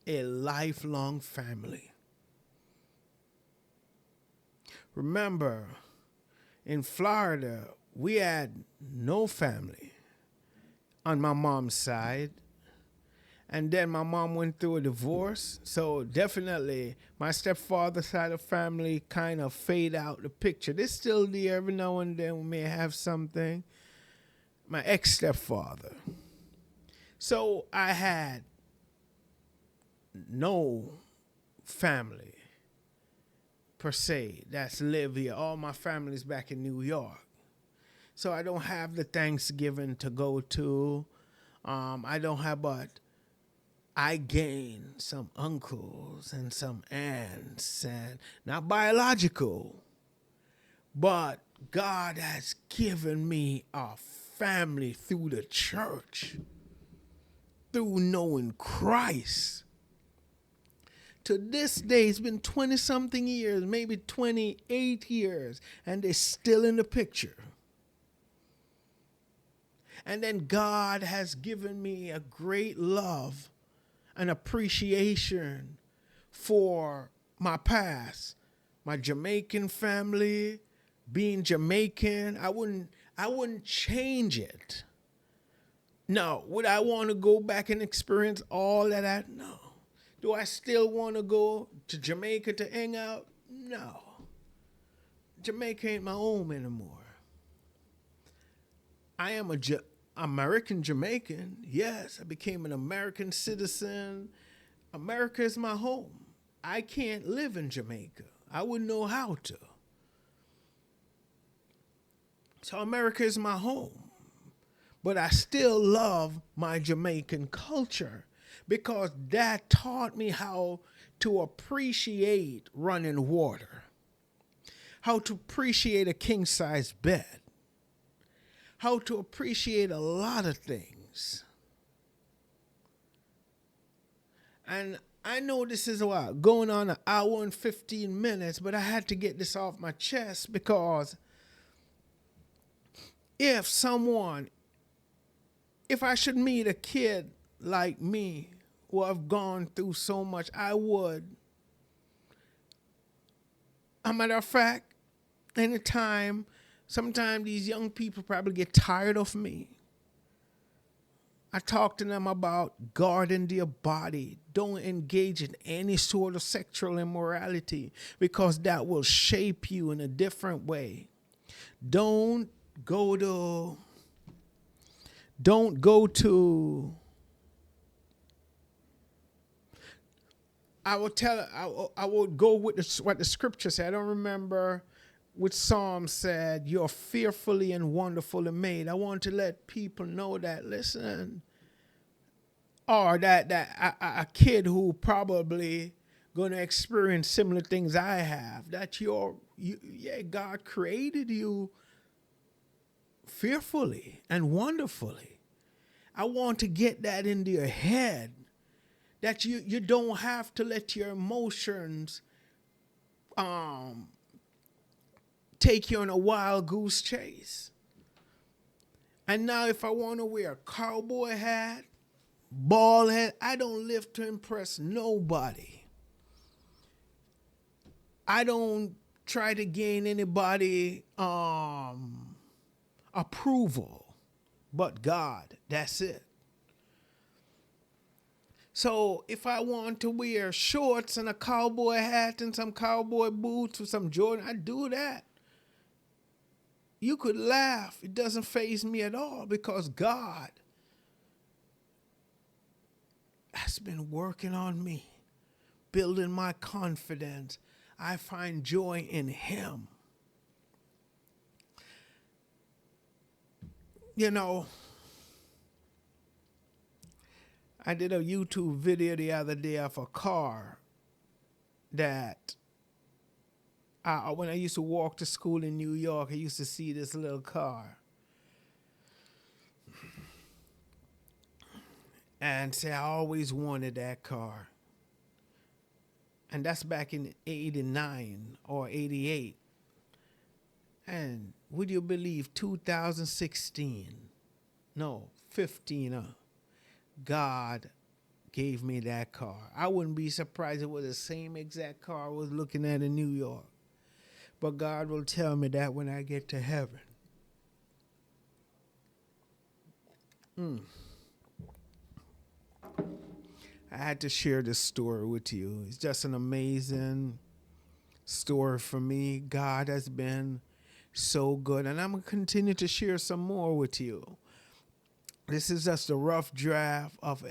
a lifelong family. Remember, in Florida, we had no family on my mom's side. And then my mom went through a divorce. So definitely my stepfather's side of family kind of fade out the picture. They're still there. Every now and then we may have something. My ex-stepfather. So I had no family per se that's live here. All my family's back in New York. So I don't have the Thanksgiving to go to. I don't have, but I gained some uncles and some aunts, and not biological, but God has given me a family through the church, through knowing Christ. To this day, it's been 20-something years, maybe 28 years, and they're still in the picture. And then God has given me a great love and appreciation for my past, my Jamaican family, being Jamaican. I wouldn't change it. No. Would I want to go back and experience all of that? No. Do I still want to go to Jamaica to hang out? No. Jamaica ain't my home anymore. I am American Jamaican. Yes, I became an American citizen. America is my home. I can't live in Jamaica. I wouldn't know how to. So America is my home. But I still love my Jamaican culture because that taught me how to appreciate running water, how to appreciate a king-size bed, how to appreciate a lot of things. And I know this is going on an hour and 15 minutes, but I had to get this off my chest because if I should meet a kid like me who have gone through so much, I would. As a matter of fact, sometimes these young people probably get tired of me. I talk to them about guarding their body. Don't engage in any sort of sexual immorality because that will shape you in a different way. Don't go to I would go with what the scripture said. I don't remember which psalm said, "You're fearfully and wonderfully made." I want to let people know that, listen, or that a kid who probably going to experience similar things I have, that God created you fearfully and wonderfully. I want to get that into your head, that you don't have to let your emotions take you on a wild goose chase. And now if I want to wear a cowboy hat, bald head, I don't live to impress nobody. I don't try to gain anybody approval but God. That's it. So if I want to wear shorts and a cowboy hat and some cowboy boots or some Jordan, I do that. You could laugh. It doesn't faze me at all because God has been working on me, building my confidence. I find joy in Him. You know, I did a YouTube video the other day of a car that when I used to walk to school in New York, I used to see this little car. And say I always wanted that car. And that's back in 89 or 88. And would you believe 2016? No, 15. God gave me that car. I wouldn't be surprised if it was the same exact car I was looking at in New York. But God will tell me that when I get to heaven. I had to share this story with you. It's just an amazing story for me. God has been so good, and I'm going to continue to share some more with you. This is just a rough draft of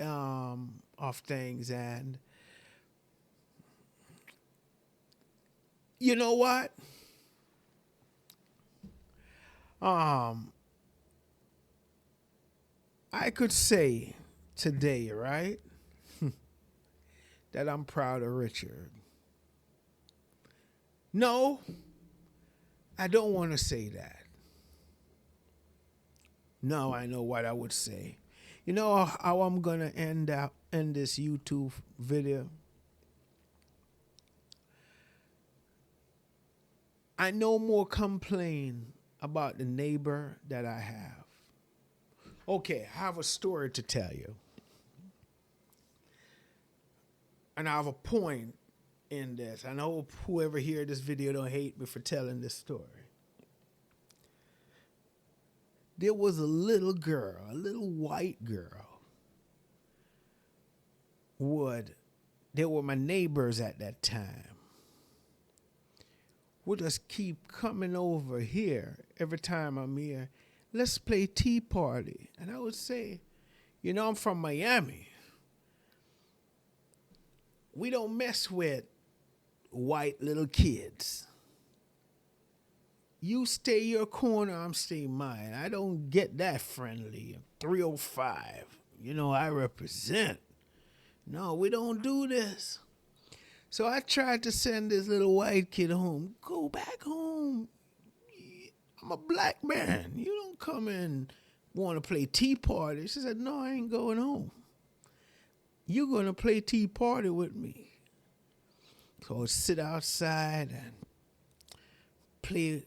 things, and you know what? I could say today, right, that I'm proud of Richard. No, I don't want to say that. No, I know what I would say. You know how I'm going to end this YouTube video? I no more complain about the neighbor that I have. Okay, I have a story to tell you. And I have a point in this. I know whoever hears this video don't hate me for telling this story. There was a little girl, a little white girl. They were my neighbors at that time. Would just keep coming over here every time I'm here. let's play tea party. And I would say, I'm from Miami. We don't mess with white little kids. You stay your corner, I'm staying mine. I don't get that friendly. 305. I represent. No, we don't do this. So I tried to send this little white kid home. Go back home. I'm a black man. You don't come and want to play tea party. She said, no, I ain't going home. You're going to play tea party with me. So I sit outside and play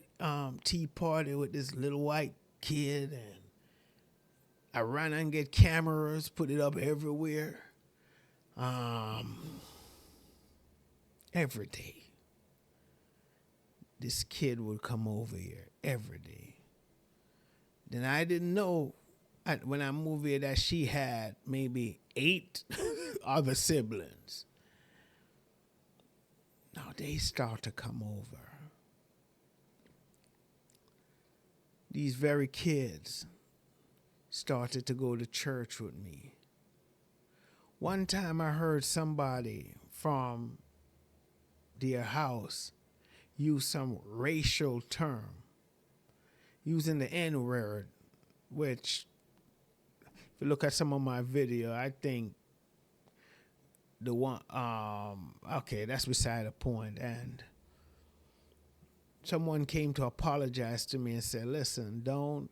tea party with this little white kid. And I run and get cameras, put it up everywhere. Every day. This kid would come over here every day. Then I didn't know when I moved here that she had maybe 8 other siblings. Now they start to come over. These very kids started to go to church with me. One time I heard somebody from their house use some racial term, using the N-word, which, if you look at some of my video, I think the one, okay, that's beside the point. And someone came to apologize to me and said, listen, don't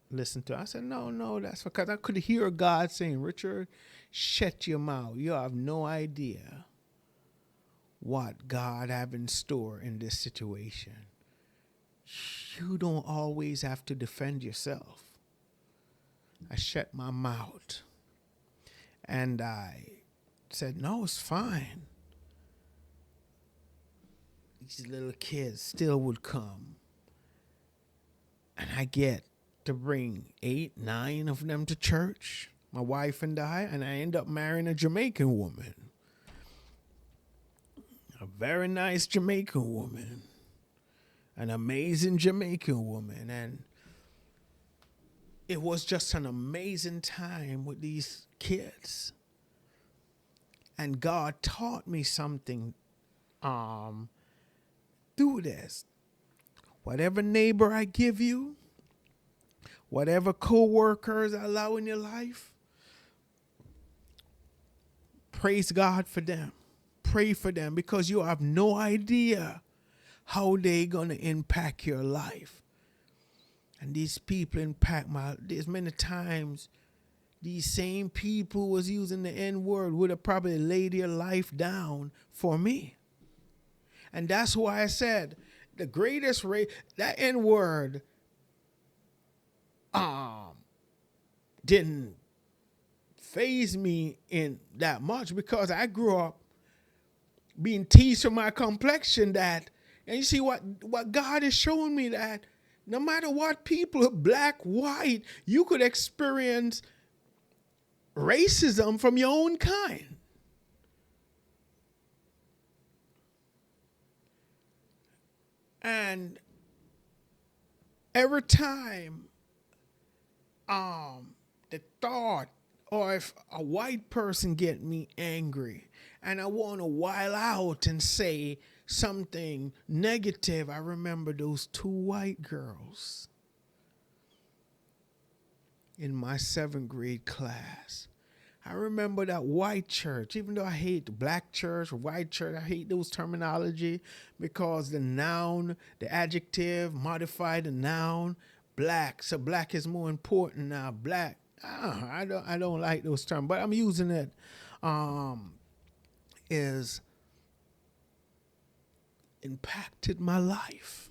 listen to it. I said, no, that's because I could hear God saying, Richard, shut your mouth. You have no idea what God have in store in this situation. You don't always have to defend yourself. I shut my mouth and I said, no, it's fine. These little kids still would come. And I get to bring 8, 9 of them to church, my wife and I end up marrying a Jamaican woman. A very nice Jamaican woman. An amazing Jamaican woman. And it was just an amazing time with these kids. And God taught me something through this. Whatever neighbor I give you, whatever co-workers I allow in your life, praise God for them. Pray for them because you have no idea how they're going to impact your life. And these people impact there's many times these same people who was using the N-word would have probably laid their life down for me. And that's why I said the greatest that N-word didn't faze me in that much because I grew up being teased for my complexion and you see what God is showing me, that no matter what people, black, white, you could experience racism from your own kind. And every time the thought, or if a white person get me angry and I want to wild out and say something negative, I remember those 2 white girls in my 7th grade class. I remember that white church, even though I hate the black church, white church, I hate those terminology because the noun, the adjective modified the noun, black. So black is more important now. Black, I don't like those terms, but I'm using it. Is impacted my life.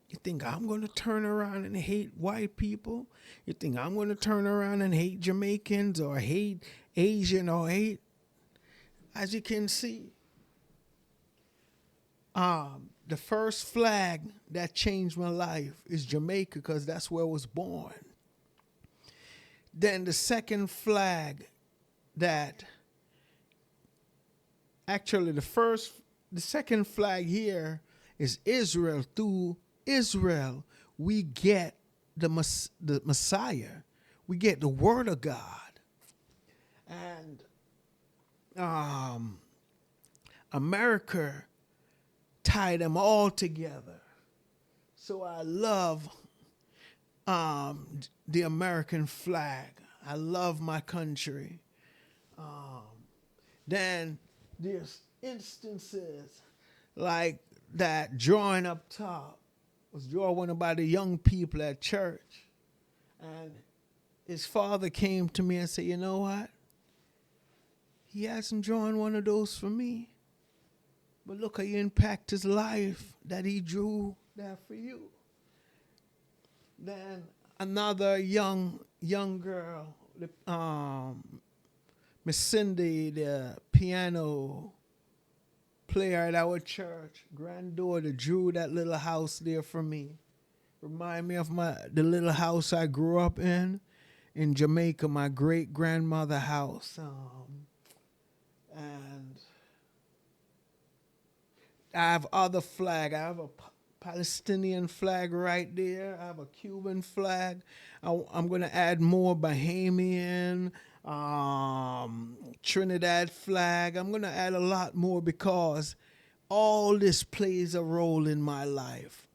You think I'm going to turn around and hate white people? You think I'm going to turn around and hate Jamaicans or hate Asian or hate? As you can see, the first flag that changed my life is Jamaica because that's where I was born. Then the second flag that, actually the second flag here is Israel. Through Israel, we get the Messiah. We get the Word of God. And America tied them all together. So I love the American flag. I love my country. Then there's instances like that drawing up top was drawn by the young people at church. And his father came to me and said, you know what? He hasn't drawn one of those for me. But look how you impact his life that he drew that for you. Then another young girl, Miss Cindy, the piano player at our church, granddaughter, drew that little house there for me. Remind me of the little house I grew up in Jamaica, my great grandmother house. And I have other flag. I have a Palestinian flag right there. I have a Cuban flag. I'm going to add more Bahamian, Trinidad flag. I'm going to add a lot more because all this plays a role in my life.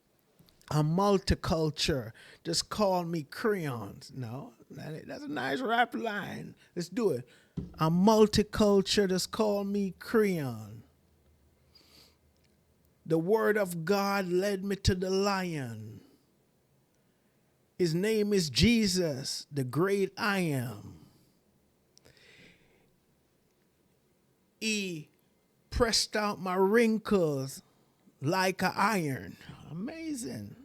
I'm multicultural. Just call me crayons. No, that's a nice rap line. Let's do it. I'm multicultural. Just call me crayon. The word of God led me to the lion. His name is Jesus, the great I am. He pressed out my wrinkles like an iron. Amazing.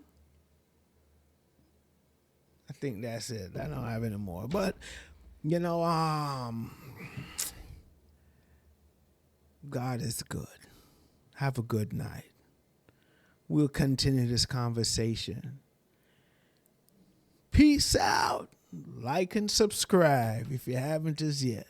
I think that's it. I don't have any more. But, God is good. Have a good night. We'll continue this conversation. Peace out. Like and subscribe if you haven't as yet.